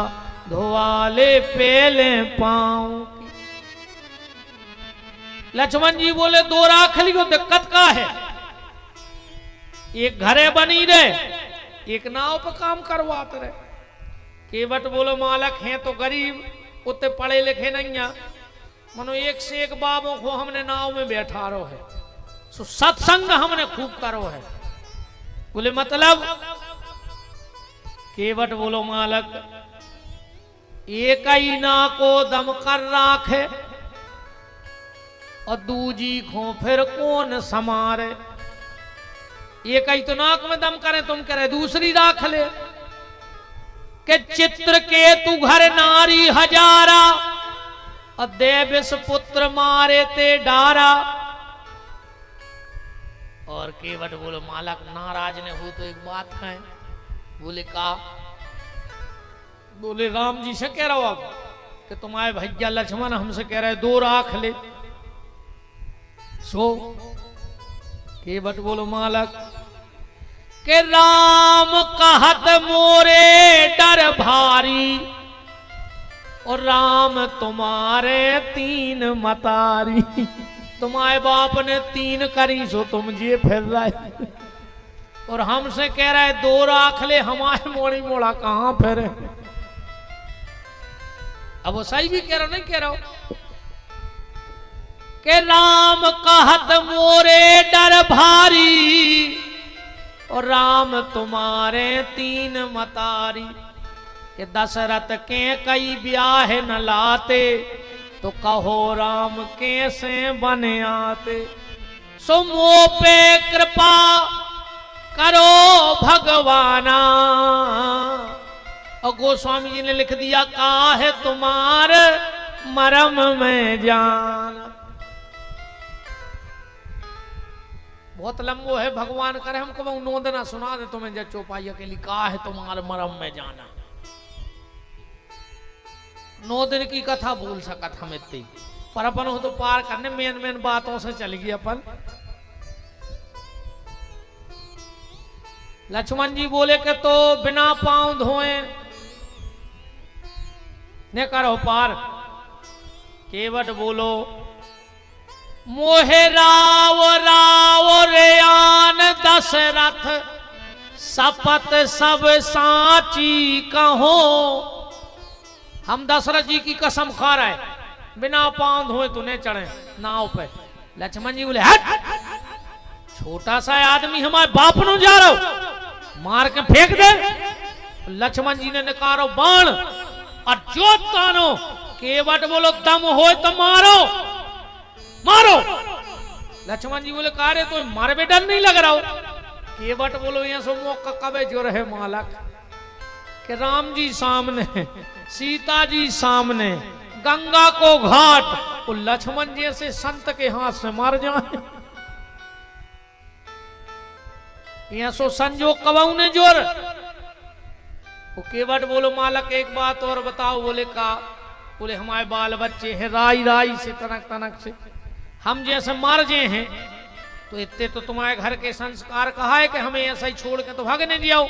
धोवाले पेले पांव की। लक्ष्मण जी बोले दो राख लियो, दिक्कत का है? एक घरे बनी रहे, एक नाव पर काम करवाते रहे। केवट बोलो मालक हैं तो गरीब, उतने पढ़े लिखे नहीं है, मनो एक से एक बाबों को हमने नाव में बैठा रो है, सो सत्संग हमने खूब करो है। बोले मतलब? केवट बोलो मालक एक ही ना को दम कर राखे और दूजी खो फिर कौन समारे। एक ही तो नाक में दम करे, तुम करे दूसरी राख ले। के चित्र के तू घर नारी हजारा और देविस पुत्र मारे ते डारा। और केवट बोलो मालक नाराज ने हो तो एक बात कहें। बोले का? बोले राम जी से कह रहा हूं अब कि तुम्हारे भैया लक्ष्मण हमसे कह रहे 2 राख ले। सो केवट बोलो मालक के राम कहत मोरे डर भारी और राम तुम्हारे 3 मतारी। तुम्हारे बाप ने 3 करी सो तुम जे फिर रहे और हमसे कह रहे 2 राख ले। हमारे मोड़ी मोड़ा कहां फिरे? अब वो सही भी कह रहा नहीं कह रहा के राम कहत मोरे डर भारी और राम तुम्हारे 3 मतारी। के दशरथ के कई ब्याह न लाते तो कहो राम कैसे बने आते। सो मोह पे कृपा करो भगवाना। और गोस्वामी जी ने लिख दिया काहे तुम्हारे मरम में जान। बहुत लंबो है, भगवान करे हमको नोंदना सुना दे तुम्हें जब चौपाइया के लिए काहे तुम्हारे मरम में जाना। 9 दिन की कथा बोल सकत हम इतनी, पर अपन हो तो पार करने मेन मेन बातों से चल गई अपन। लक्ष्मण जी बोले कि तो बिना पांव धोए ने करो पार। केवट बोलो मोहे राव राव रेयान दशरथ शपथ सब साची कहो। हम दशरथ जी की कसम खा रहे बिना पांव धोए तूने चढ़े नाव पे। लक्ष्मण जी बोले हट, छोटा सा आदमी हमारे बाप नो जा रहा हो, मार के फेंक दे। लक्ष्मण जी ने निकारो बाण और जोत तानो। केवट बोलो दम हो तो मारो मारो। लक्ष्मण जी बोले कारे तो मारे में डर नहीं लग रहा हो। केवट बोलो यहाँ सो मौका कबे जो रहे मालक के राम जी सामने, सीता जी सामने, गंगा को घाट, वो लक्ष्मण जैसे संत के हाथ से मार जाए। यहाँ सो संजोग कबाऊ ने जोर। वो केवट बोलो मालक एक बात और बताओ। बोले का? बोले हमारे बाल बच्चे हैं राई राई से तनक तनक से हम जैसे मार जे हैं तो इतने तो तुम्हारे घर के संस्कार कहा है कि हमें ऐसा ही छोड़ के तो भागने दियो।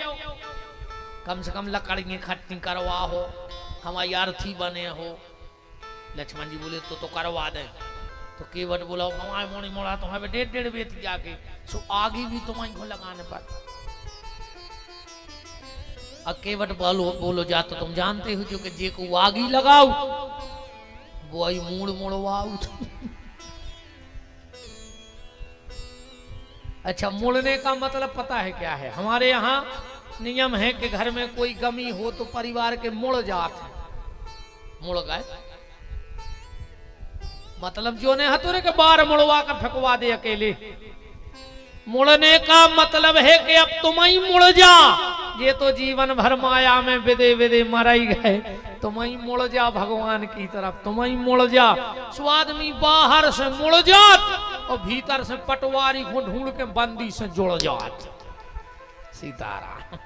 कम से कम लकड़ी खट्टी करवा हो, हमारी अर्थी बने हो। लक्ष्मण जी बोले तो करवा दे। तो केवट बोला हमारे मोड़ी मोड़ा तुम्हारे 1.5 बेत जाके सो आगे भी तुम्हारी को लगाने पर। अब केवट बोलो जा तो तुम जानते हो जो कि जे को आगी लगाओ वो आई मूड़ मुड़वाऊ। अच्छा, मुड़ने का मतलब पता है क्या है? हमारे यहाँ नियम है कि घर में कोई गमी हो तो परिवार के मुड़ जात है, मुड़ गए मतलब जो ने हथौड़े के बार मुड़वा कर फेंकवा दे अकेले। मुड़ने का मतलब है कि अब तुम ही मुड़ जा। ये तो जीवन भर माया में विदे विदे मर ही गए, तुम ही मुड़ जा भगवान की तरफ, तुम ही मुड़ जा। सो आदमी बाहर से मुड़ जात और भीतर से पटवारी को ढूंढ के बंदी से जुड़ जात। सीताराम।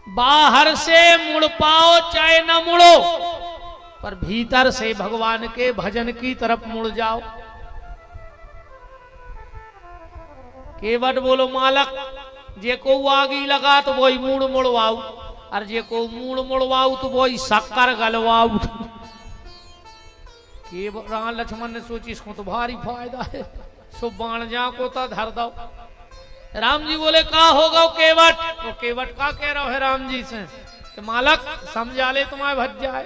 बाहर से मुड़ पाओ चाहे न मुड़ो, पर भीतर से भगवान के भजन की तरफ मुड़ जाओ। केवट बोलो मालक जे को आगी लगा तो वही मूड़ मुड़वाऊ, और जे को मूड़ मुड़वाऊ तो वही शक्कर गलवाऊ। केवट लक्ष्मण ने सोची इसको तो भारी फायदा है, सो बाण जा को तो धर दो। राम जी बोले का होगा केवट? तो केवट का कह रहा है राम जी से कि मालक समझा ले तुम्हारे भज जाए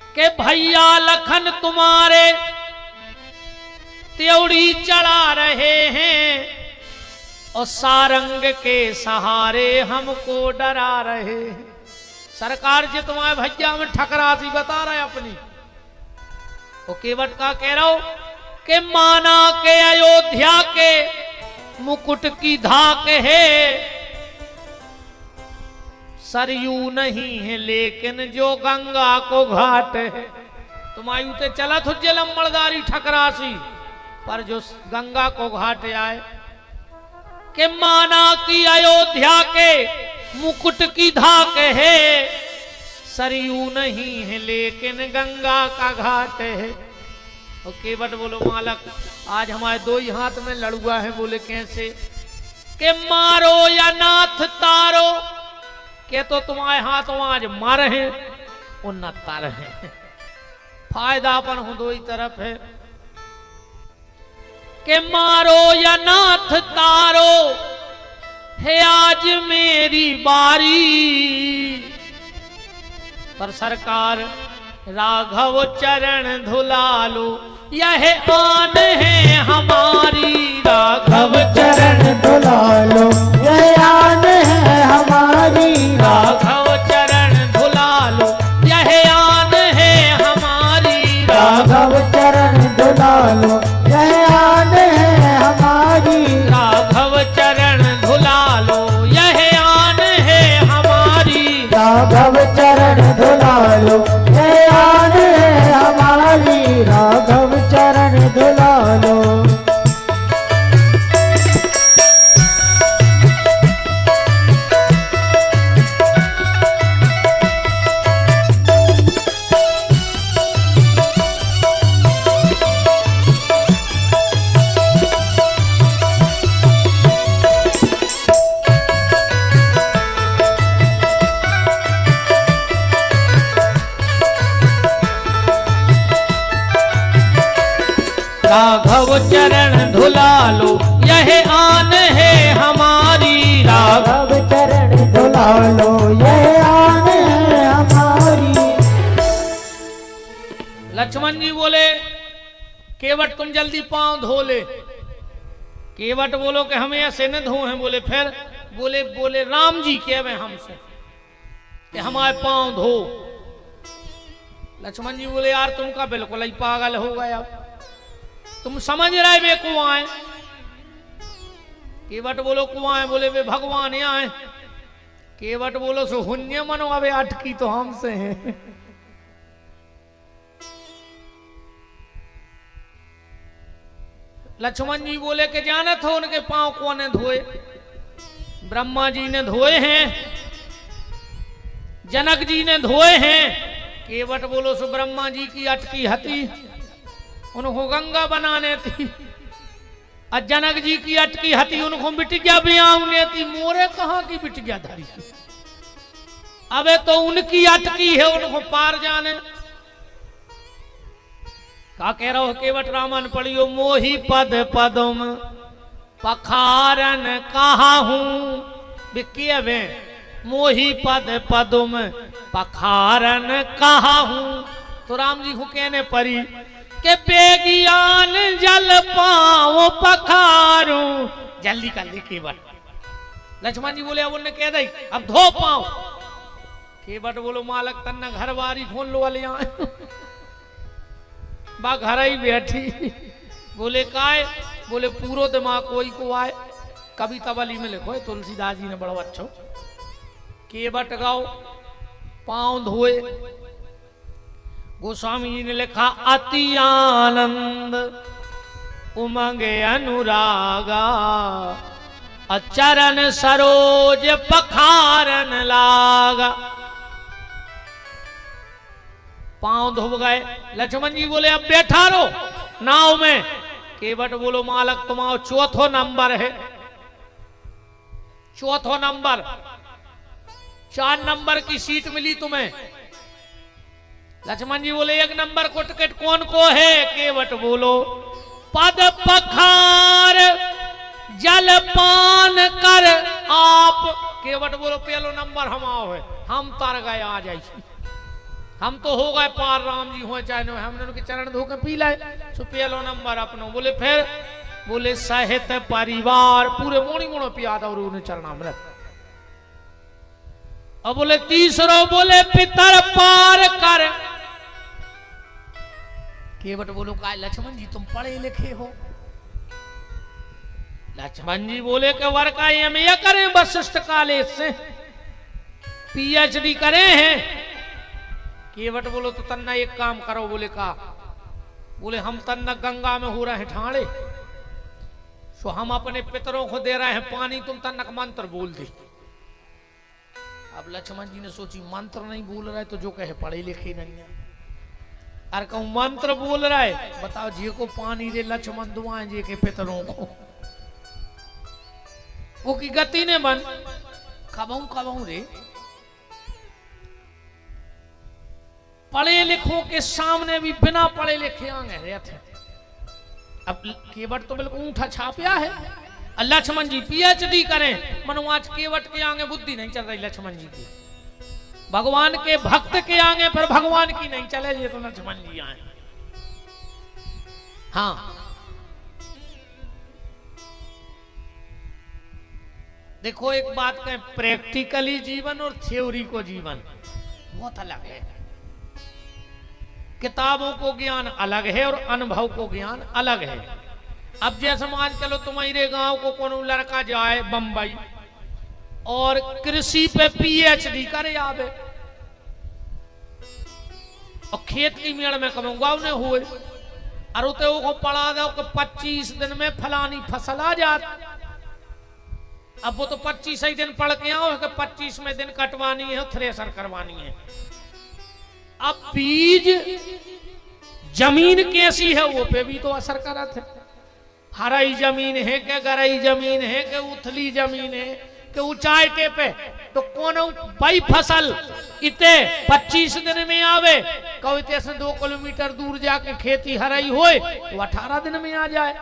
के भैया लखन तुम्हारे त्योड़ी चढ़ा रहे हैं और सारंग के सहारे हमको डरा रहे हैं। सरकार जी तुम्हारे भैया में ठकरासी बता रहे अपनी। वो केवट का कह रहा हो कि माना के अयोध्या के मुकुट की धाक है, सरयू नहीं है लेकिन जो गंगा को घाट है। तुम आयु ते चला थुजे लम्बड़दारी ठकरासी, पर जो गंगा को घाट आए कि माना की अयोध्या के मुकुट की धाक है, सरयू नहीं है लेकिन गंगा का घाट है। और केवट बोलो मालक आज हमारे दो ही हाथ में लड़ुआ है। बोले कैसे के मारो या नाथ तारो, के तो तुम्हारे हाथों आज मार है और न तार है। फायदापन हो दो ही तरफ है के मारो या नाथ तारो है आज मेरी बारी, पर सरकार राघव चरण धुलालो यह आन है हमारी। राघव चरण धुलालो यह आन है हमारी। राघव चरण धुलालो यह आन है हमारी। राघव चरण धुलालो यह आन है हमारी। राघव चरण धुलालो यह आन है हमारी। राघव चरण धुलालो यह आन है हमारी। राघव चरण धुलालो। राघव चरण धुलालो यह आन है हमारी। राघव चरण धुलालो यह आन है हमारी। लक्ष्मण जी बोले केवट तुम जल्दी पांव धो ले। केवट बोलो कि हमें ऐसे न धो हैं। बोले फिर बोले राम जी कहवे हमसे कि हमारे पांव धो। लक्ष्मण जी बोले यार तुमका बिल्कुल ही पागल हो गया, तुम समझ रहे वे कुआं है। केवट बोलो कुआं है। बोले वे भगवान यहाँ है। केवट बोलो सो हुन्य मनो अबे अटकी तो हमसे है। लक्ष्मण जी बोले कि जानत हो उनके पांव कौन ने धोए? ब्रह्मा जी ने धोए हैं, जनक जी ने धोए हैं। केवट बोलो सो ब्रह्मा जी की अटकी हती, उनको गंगा बनाने थी। और जनक जी की अटकी हती, उनको बिटिया ब्याहने थी। मोरे कहाँ की बिटिया धरी? अबे तो उनकी अटकी है, उनको पार जाने। का कह रहा हो केवट रामन पढ़ियो मोही पद पदम पखारन कहा हूं बिकेवे। मोही पद पदम पखारन कहा हूं। तो राम जी को कहने परी के बेगियान जल पाओ पखारू। जल्दी कर ली केवट। लक्ष्मण जी बोले अब उन्हें कह दई अब धो पाओ। केवट बोलो मालक तन्ना घर बारी खोल लो वाले यहाँ बा घर ही बैठी। बोले काय? बोले पूरो दिमाग कोई को आए। कविता वाली में लिखो है तुलसीदास जी ने बड़ा अच्छा। केवट गाओ पांव धोए। गोस्वामी जी ने लिखा अति आनंद उमंगे अनुरागा अचरण सरोज पखारन लागा। पांव धो गए। लक्ष्मण जी बोले अब बैठा रो नाव में। केवट बोलो मालक तुम्हारा चौथो नंबर है। चौथो नंबर, 4 नंबर की सीट मिली तुम्हें। लक्ष्मण जी बोले 1 नंबर को टिकट कौन को है? केवट बोलो पद पखार जलपान कर आप केवट बोलो पहलो नंबर हम आओ है, हम तर गए आ जाए, हम तो हो गए पार, राम जी हो चाहे न, हमने उनके चरण धो के पी लाए, सो पहलो नंबर अपनो। बोले फिर बोले सहित परिवार पूरे मोड़ी मोड़ो पिया था और उन्हें चरणामृत। अब बोले तीसरो बोले पितर पार कर। केवट बोलो का लक्ष्मण जी तुम पढ़े लिखे हो? लक्ष्मण जी बोले कि वर का एमए करें वशिष्ठ कॉलेज से, पीएचडी करे हैं। केवट बोलो तो तन्ना एक काम करो। बोले का? बोले हम तन्ना गंगा में हो रहे हैं ठाणे, सो हम अपने पितरों को दे रहे हैं पानी, तुम तन्नक मंत्र बोल दे। अब लक्ष्मण जी ने सोची मंत्र नहीं बोल रहा है तो जो कहे पढ़े लिखे नहीं है, अरे कहूं मंत्र बोल रहा है, बताओ जी को पानी दे लक्ष्मण दुआएं जी के पितरों को, वो की गति ने बन कबहू रे। पढ़े लिखों के सामने भी बिना पढ़े लिखे आगे रहते। अब केवट तो बिल्कुल ऊंठा छापिया है, लक्ष्मण जी पीएचडी करें, मनो आज केवट के आगे बुद्धि नहीं चल रही लक्ष्मण जी की, भगवान के भक्त के आगे पर भगवान की नहीं चले, ये तो लक्ष्मण जी आए। हाँ देखो एक बात कहें, प्रैक्टिकली जीवन और थ्योरी को जीवन बहुत अलग है। किताबों को ज्ञान अलग है और अनुभव को ज्ञान अलग है। अब जैसे मान चलो तुम्हारे गांव को कोनो लड़का जाए बंबई और कृषि पे पीएचडी करे आवे, और खेत की मेड़ में कमाऊंगा ने हुए, और उते वो पढ़ा दो कि 25 दिन में फलानी फसल आ जाती। अब वो तो 25 ही दिन पढ़ के आओ कि 25वें दिन कटवानी है, थ्रेसर करवानी है। अब बीज जमीन कैसी है वो पे भी तो असर करत है। हराई जमीन है कि गरई जमीन है कि उथली जमीन है कि ऊंचाई पे, तो कौन भाई फसल इते 25 दिन में आवे, कहो इतने से 2 किलोमीटर दूर जाके खेती हराई होए तो 18 दिन में आ जाए।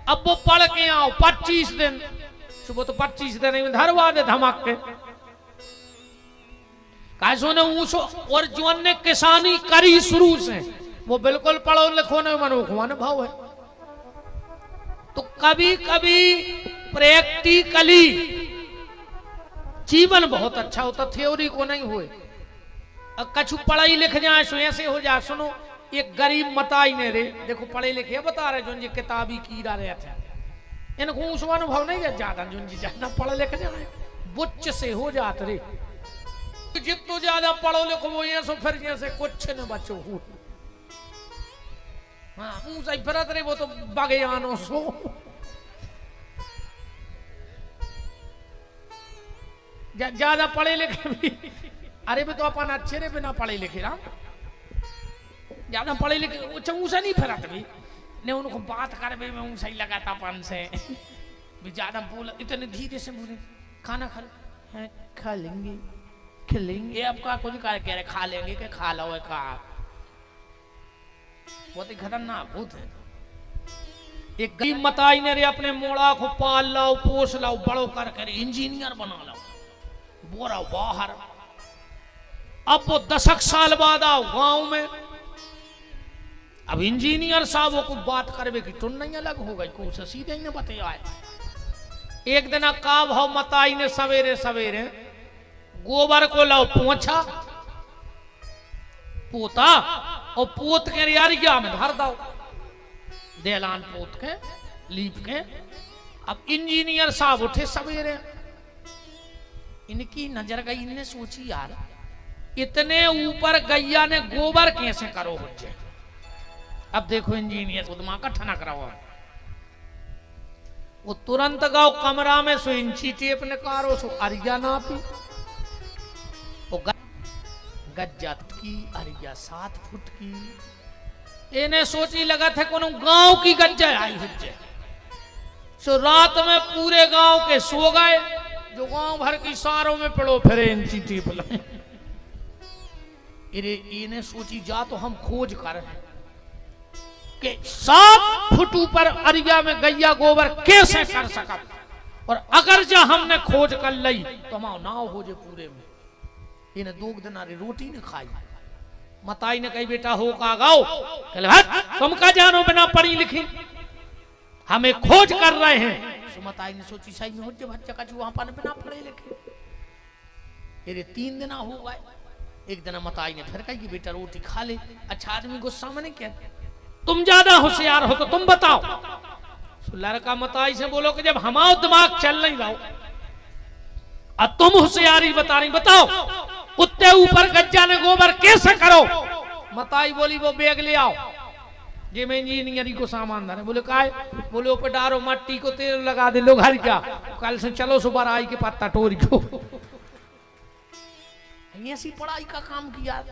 अब वो पढ़ के आओ 25 दिन, सुबह तो 25 दिन में धरवा दे धमक के। और जो ने किसानी करी शुरू से वो बिल्कुल पढ़ो लिखो ने मनोखवान भाव है। तो कभी कभी प्रैक्टिकली जीवन बहुत अच्छा होता, थ्योरी को नहीं हुए। अब कछु पढ़ाई लिख जाए सो ऐसे हो जाए। सुनो एक गरीब मताई ने रे, देखो पढ़े लिखे बता रहे जो जी किताबी कीड़ा रहे थे, इनको उसका अनुभव नहीं है ज्यादा, जो जी ज्यादा पढ़ लिख जाए बुच्च से हो जात रे। जितना ज्यादा पढ़ो लिखो वो ये सो फिर जैसे कुछ न बचो हो। हाँ मुंह सही फिरत रे, वो तो बगयानो सो। ज्यादा पढ़े लिखे भी, अरे भी तो अपन अच्छे रे बिना पढ़े लिखे राम, ज्यादा पढ़े लिखे वो चंगूसा नहीं फिरत भी ने, उनको बात कर में ऊँ सही लगाता अपन से भी ज्यादा बोला, इतने धीरे से बोले खाना खा लेंगे खिलेंगे, आपका कुछ कह रहे खा लेंगे कि खा लो खा, बहुत ही खतरनाक भूत है। एक गरीब मताई ने रे अपने मोड़ा को पाल लाओ पोस लाओ बड़ो कर इंजीनियर बना लाओ, बोरा बाहर। अब वो 10 साल बाद आओ गांव में, अब इंजीनियर साहब को बात करवे की टुन नहीं अलग हो गई, को सीधे ही ने बताया। एक दिन का भाव मताई ने सवेरे सवेरे गोबर को लाओ पोछा पोता और पोत के रियारिया में धर दो, देलान पोत के लीप के। अब इंजीनियर साहब उठे सवेरे, इनकी नजर गई, इनने सोची यार इतने ऊपर गैया ने गोबर कैसे करो बच्चे। अब देखो इंजीनियर को दिमाग का ठनक रहा हुआ, वो तुरंत गाओ कमरा में सो इंची टेप ने कारो सो अरिया नापी, गज्जा की अरिया 7 फुट की। इन्हें सोची लगा था कोनो गांव की गज्जा आई हुज्जे, सो रात में पूरे गांव के सो गए, जो गांव भर की सारों में पड़ो फिरे इंची टेप लाए। इन्हें सोची जा तो हम खोज कर कि 7 फुट ऊपर अरिया में गैया गोबर कैसे कर सका। और अगर जा हमने खोज कर लई तो हमारा नाव हो जे पूरे में। इन्हें 2 दिन रोटी ने खाई। मताई ने कही बेटा हो का गाओ, तुम का जानो बिना पढ़ी लिखी, हमें खोज कर रहे हैं। सुमताई ने सोची सही में हो जब बच्चा वहां पर बिना पढ़े लिखे। ये 3 दिन हो गए। एक दिन मताई ने फिर कही कि बेटा रोटी खा ले। अच्छा आदमी गुस्सा में नहीं क्या, तुम ज्यादा होशियार हो तो तुम बताओ। लड़का मताई से बोलो कि जब हमारा दिमाग चल नहीं रहा अब तुम होशियारी बता रही, बताओ कुत्ते ऊपर गज्जा ने गोबर कैसे करो। मताई बोली वो बैग ले आओ, जे मैं इंजीनियरी को सामान धरे। बोले का है? बोले ऊपर डारो मट्टी को तेल लगा दे लो घर का, कल से चलो सुबह आई के पत्ता टोरी को। ऐसी पढ़ाई का काम किया।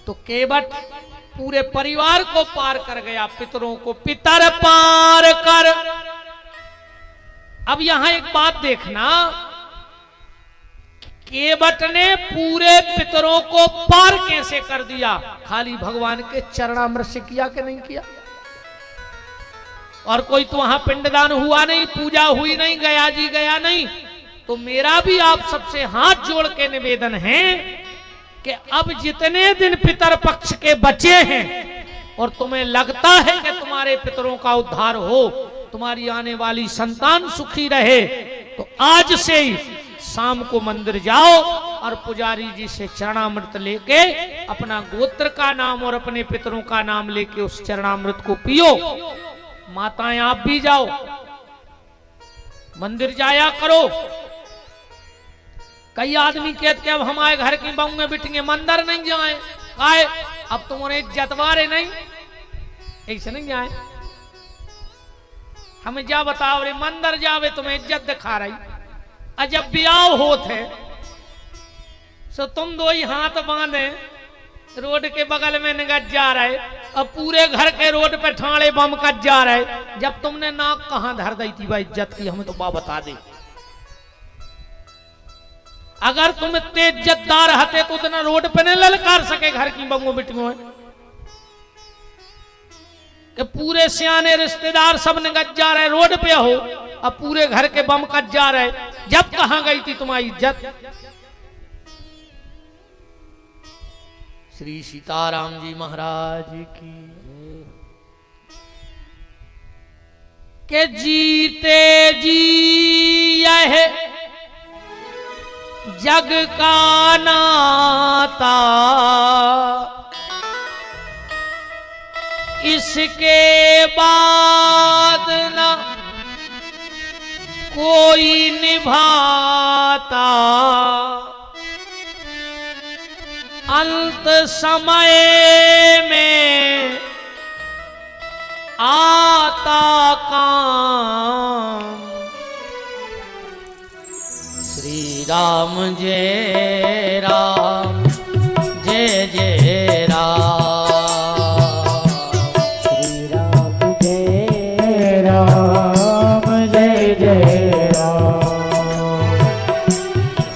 तो केवट पूरे परिवार को पार कर गया, पितरों को पितर पार कर। अब यहां एक बात देखना, केवट ने पूरे पितरों को पार कैसे कर दिया? खाली भगवान के चरणामृत से किया कि नहीं किया? और कोई तो वहां पिंडदान हुआ नहीं, पूजा हुई नहीं, गया जी गया नहीं। तो मेरा भी आप सबसे हाथ जोड़ के निवेदन है कि अब जितने दिन पितर पक्ष के बचे हैं और तुम्हें लगता है कि तुम्हारे पितरों का उद्धार हो, तुम्हारी आने वाली संतान सुखी रहे, तो आज से ही शाम को मंदिर जाओ और पुजारी जी से चरणामृत लेके अपना गोत्र का नाम और अपने पितरों का नाम लेके उस चरणामृत को पियो। माताएं आप भी जाओ, मंदिर जाया करो। कई आदमी कहते कि अब हमारे घर की बहू बिटिंगे मंदिर नहीं जाए, आए अब तुम्हारे इज्जतवारे नहीं, ऐसे नहीं जाए। हमें जा बताओ रे, मंदिर जावे तुम्हें इज्जत दिखा रही। अजब ब्याह होते सो तुम 2 ही हाथ बांधे रोड के बगल में निगत जा रहे, अब पूरे घर के रोड पे ठाणे बम कट जा रहे। जब तुमने नाक कहां धर दी थी भाई इज्जत की, हमें तो बा बता दे। अगर तुम इतने इज्जतदार हते तो उतना रोड पे नहीं ललकार सके घर की बंगो बिटियों कि पूरे सियाने रिश्तेदार सब निगत जा रहे रोड पे हो, अब पूरे घर के बम कट जा रहे। जब कहां गई थी तुम्हारी इज्जत? श्री सीताराम जी महाराज की के जीते जी यह जग का नाता, इसके बाद न कोई निभाता। अंत समय में आता काम। श्री राम जय राम जय जय राम। श्री राम जय राम जय जय राम।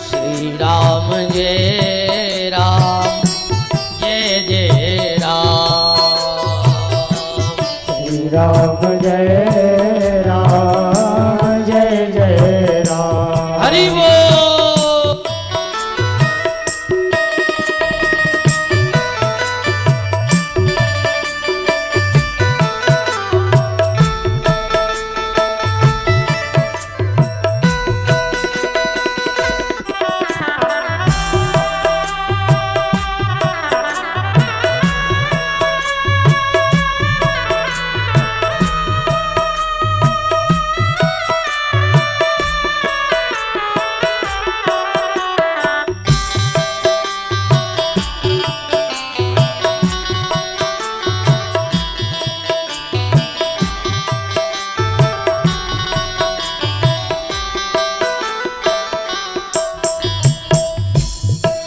श्री राम जय राम जय जय राम। श्री राम जय राम जय जय राम। हरि बोल।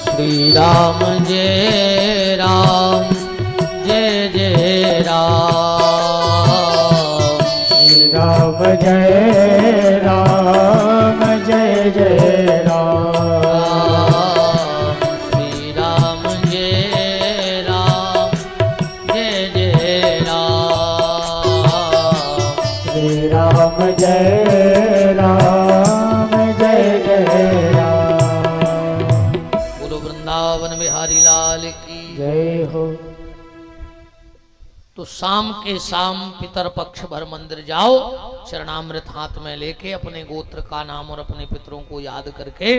श्री राम जय राम जय जय राम। श्री राम जय राम जय जय राम। श्री राम जय राम जय जय राम। लाल की जय हो। तो शाम के शाम पितर पक्ष भर मंदिर जाओ, शरणामृत हाथ में लेके अपने गोत्र का नाम और अपने पितरों को याद करके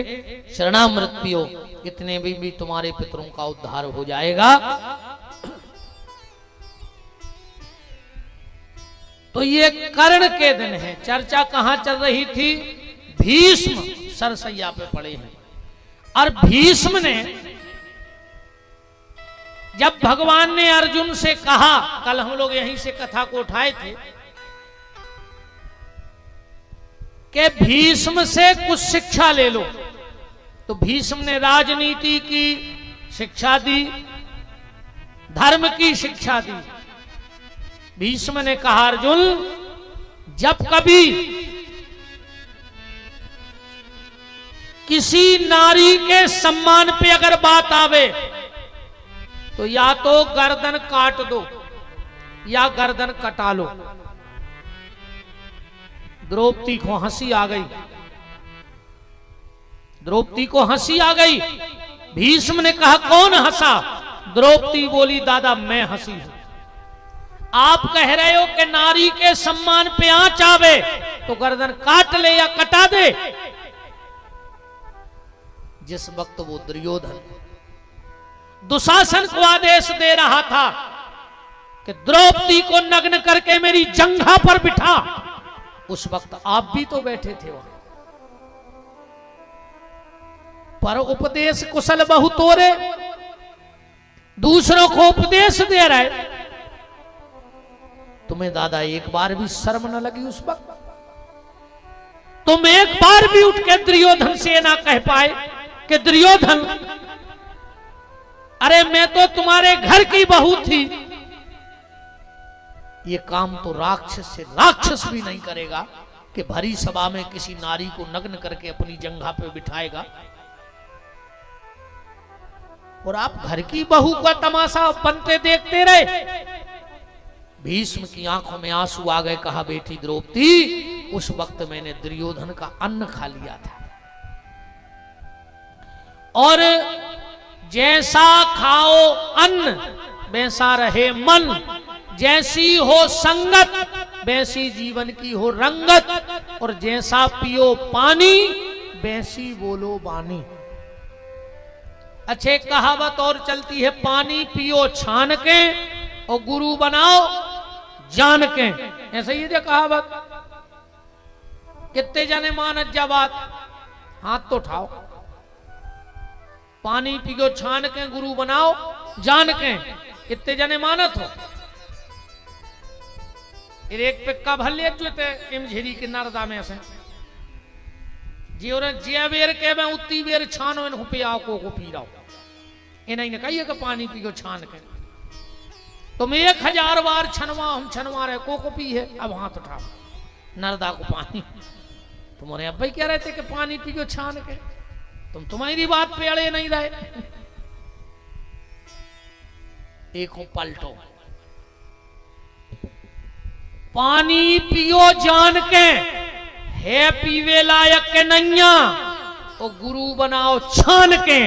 शरणामृत पियो, इतने भी तुम्हारे पितरों का उद्धार हो जाएगा। तो ये कर्ण के दिन है। चर्चा कहां चल रही थी? भीष्म सरसैया पे पड़े हैं और भीष्म ने जब भगवान ने अर्जुन से कहा, कल हम लोग यहीं से कथा को उठाए थे कि भीष्म से कुछ शिक्षा ले लो, तो भीष्म ने राजनीति की शिक्षा दी, धर्म की शिक्षा दी। भीष्म ने कहा अर्जुन, जब कभी किसी नारी के सम्मान पे अगर बात आवे तो या तो गर्दन काट दो या गर्दन कटा लो। द्रौपदी को हंसी आ गई, द्रौपदी को हंसी आ गई। भीष्म ने कहा कौन हंसा? द्रौपदी बोली दादा मैं हंसी हूं। आप कह रहे हो कि नारी के सम्मान पे आंच आवे तो गर्दन काट ले या कटा दे। जिस वक्त वो दुर्योधन दुशासन को आदेश दे रहा था कि द्रौपदी को नग्न करके मेरी जंघा पर बिठा, उस वक्त आप भी तो बैठे थे वहां। पर उपदेश कुशल बहु तोरे, दूसरों को उपदेश दे रहे, तुम्हें दादा एक बार भी शर्म न लगी उस वक्त? तुम एक बार भी उठ के दुर्योधन से ना कह पाए कि दुर्योधन अरे मैं तो तुम्हारे घर की बहू थी। ये काम तो राक्षस से राक्षस भी नहीं करेगा कि भरी सभा में किसी नारी को नग्न करके अपनी जंघा पे बिठाएगा। और आप घर की बहू का तमाशा बनते देखते रहे। भीष्म की आंखों में आंसू आ गए। कहा बेटी द्रौपदी, उस वक्त मैंने दुर्योधन का अन्न खा लिया था, और जैसा खाओ अन्न वैसा रहे मन, जैसी हो संगत वैसी जीवन की हो रंगत, और जैसा पियो पानी वैसी बोलो बानी। अच्छे कहावत और चलती है, पानी पियो छान के और गुरु बनाओ जान के। ऐसा ही है कहावत। कितने जाने मानत जा बात? हाथ तो उठाओ। पानी पियो छान के गुरु बनाओ जान के, कितने जने मानत हो? एक पिक्का भल्ले जुते इम झिरी के नरदा में से जियोरे जिया बेर के मैं उतनी बेर छानो इन हुपियाओ को पी रहा हूं। इन्हें ने कहिए कि पानी पियो छान के। तुम 1000 बार छनवा हम छनवा रहे को पी है। अब हाथ उठाओ नरदा को पानी। तुम्हारे अब्बा कह रहे थे कि पानी पियो छान के, तुम तुम्हारी बात पे अड़े नहीं रहे। एक पलटो, पानी पियो जान के, है पीवे लायक के नैया, और गुरु बनाओ छान के,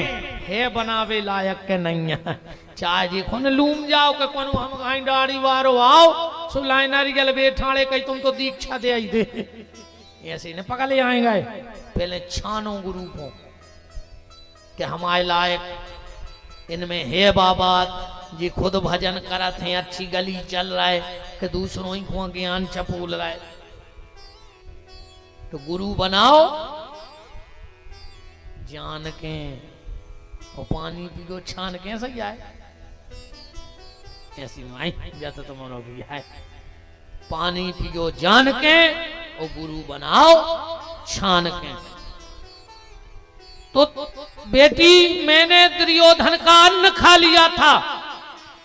है बनावे लायक के नैया। चाहे जी खुन लूम जाओ के कोनो हम कहीं दाढ़ी वारो आओ सुलाई नारियल बेठाड़े कहीं तुम तो दीक्षा दे आई दे, ऐसे ने पकड़ ले आएंगे। पहले छानो गुरु को कि हमारे लायक इनमें है बाबा जी, खुद भजन करत हैं, अच्छी गली चल रहा है कि दूसरों ही को ज्ञान चपूल रहा है। तो गुरु बनाओ जान के, और पानी पियो छान के। सही है ऐसी माई जाता तुम्हारा भी है। पानी पियो जान के और गुरु बनाओ छान के। तो बेटी मैंने दुर्योधन का अन्न खा लिया था,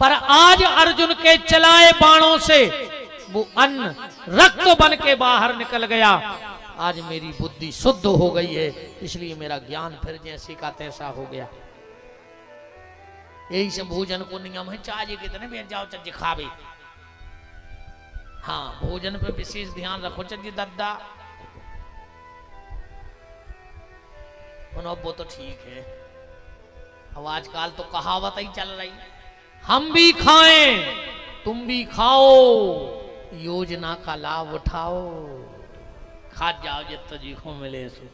पर आज अर्जुन के चलाए बाणों से वो अन्न रक्त बन के बाहर निकल गया। आज मेरी बुद्धि शुद्ध हो गई है, इसलिए मेरा ज्ञान फिर जैसे का तैसा हो गया। यही से भोजन को नियम है, चाहे कितने भी जाओ चज्जे खावे। हाँ, भोजन पे विशेष ध्यान रखो। चज्जे दद्दा वो तो ठीक है, अब आजकल तो कहावत ही चल रही, हम भी खाएं तुम भी खाओ, योजना का लाभ उठाओ, खा जाओ जितना जी को मिले सो।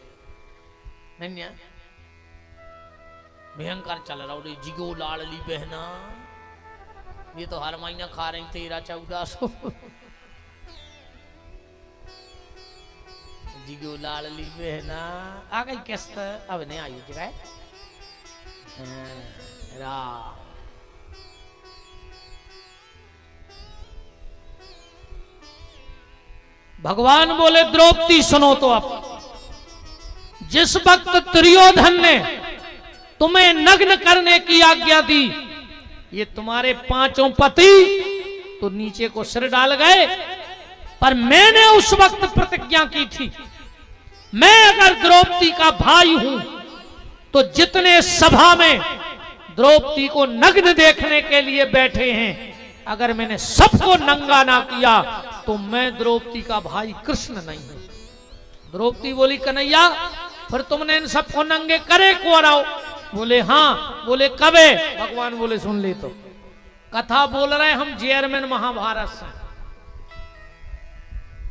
नहीं भयंकर चल रहा उड़े जिगो लाड़ली बहना, ये तो हर महीना खा रही 1300-1400 जिगो लाड़ली बहना। आ गई किस्त, अब नहीं आई जगह भगवान बोले द्रौपदी सुनो तो अब, जिस वक्त दुर्योधन ने तुम्हें नग्न करने की आज्ञा दी, ये तुम्हारे 5 पति तो नीचे को सिर डाल गए, पर मैंने उस वक्त प्रतिज्ञा की थी, मैं अगर द्रौपदी का भाई हूं तो जितने सभा में द्रौपदी को नग्न देखने के लिए बैठे हैं, अगर मैंने सबको नंगा ना किया तो मैं द्रौपदी का भाई कृष्ण नहीं हूं। द्रौपदी बोली कन्हैया फिर तुमने इन सबको नंगे करे को रहो? बोले हाँ। बोले कबे? भगवान बोले सुन ले, तो कथा बोल रहे हम चेयरमैन महाभारत से,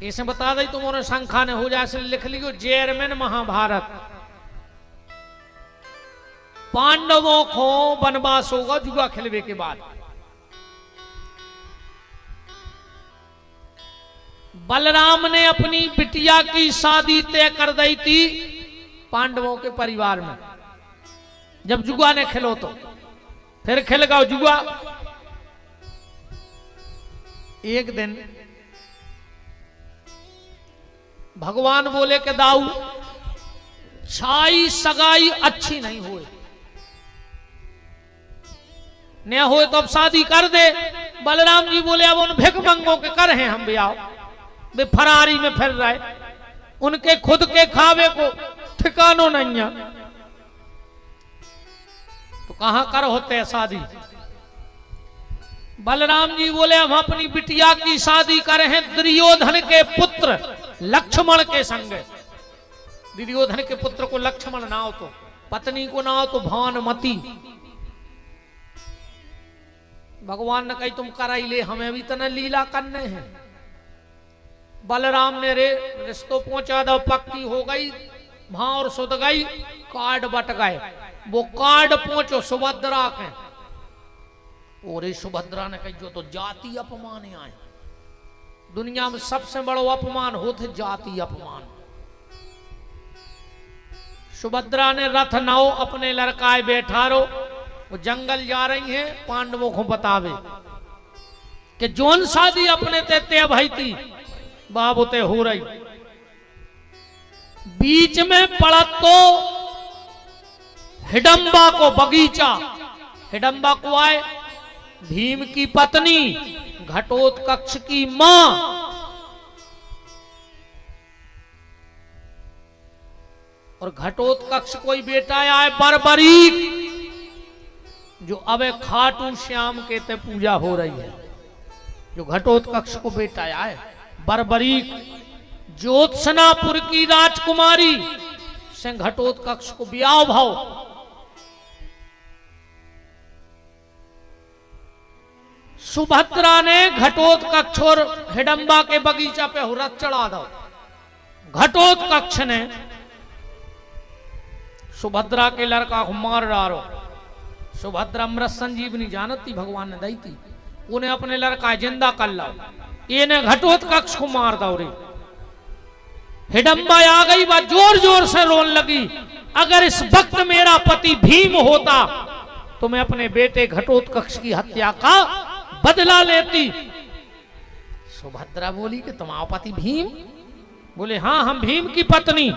ऐसे बता दे तुम्हारे संख्या ने हो जाए, लिख लियो चेयरमैन महाभारत। पांडवों को वनवास होगा जुआ खिलवे के बाद। बलराम ने अपनी बिटिया की शादी तय कर दी थी पांडवों के परिवार में। जब जुआ ने खेलो तो फिर खेल गया जुआ। एक दिन भगवान बोले कि दाऊ छाई सगाई अच्छी नहीं हुई, न हो तो अब शादी कर दे। बलराम जी बोले अब उन भिखमंगों के कर हैं हम भी, आओ वे फरारी में फिर रहे, उनके खुद के खावे को ठिकानो नहीं है, तो कहां कर होते हैं शादी। बलराम जी बोले हम अपनी बिटिया की शादी कर हैं दुर्योधन के पुत्र लक्ष्मण के संग। दुर्योधन के पुत्र को लक्ष्मण ना हो तो, पत्नी को ना हो तो भानुमति। भगवान ने कही तुम कराई ले, हमें भी तना लीला करने हैं। बलराम ने रिश्तों पहुंचा दो, पक्की हो गई, भावर सुध गई, कार्ड बट गए। वो कार्ड पहुंचो सुभद्रा के, और सुभद्रा ने कही जो तो जाति अपमान आए, दुनिया में सबसे बड़ो अपमान होते जाति अपमान। सुभद्रा ने रथ नाओ अपने लड़काए बैठा रो, वो जंगल जा रही है, पांडवों को बतावे कि जोन शादी अपने ते भाई थी बाबूते हो रही। बीच में पड़ा तो हिडंबा को बगीचा, हिडंबा को आए भीम की पत्नी, घटोत्कच की मां, और घटोत्कच कोई बेटा आए बर्बरीक, जो अब खाटू श्याम के ते पूजा हो रही है। जो घटोत्कच को बेटा आए बर्बरीक, ज्योत्सनापुर की राजकुमारी से घटोत्कच को ब्याह भाव। सुभद्रा ने घटोत्कच और हिडंबा के बगीचा पे हुरत चढ़ा दो। घटोत्कच ने सुभद्रा के लड़का को मार डालो। सुभद्रा अमृत संजीवनी जानती भगवान ने दी थी, उन्हें अपने लड़का जिंदा कर लो। इन्हें घटोत्कच को मार दो रे। हिडंबा आ गई, वह जोर जोर से रोने लगी, अगर इस वक्त मेरा पति भीम होता तो मैं अपने बेटे घटोत्कच की हत्या का बदला लेती। सुभद्रा बोली कि तुम्हारा पति भीम? बोले हाँ हम भीम की पत्नी।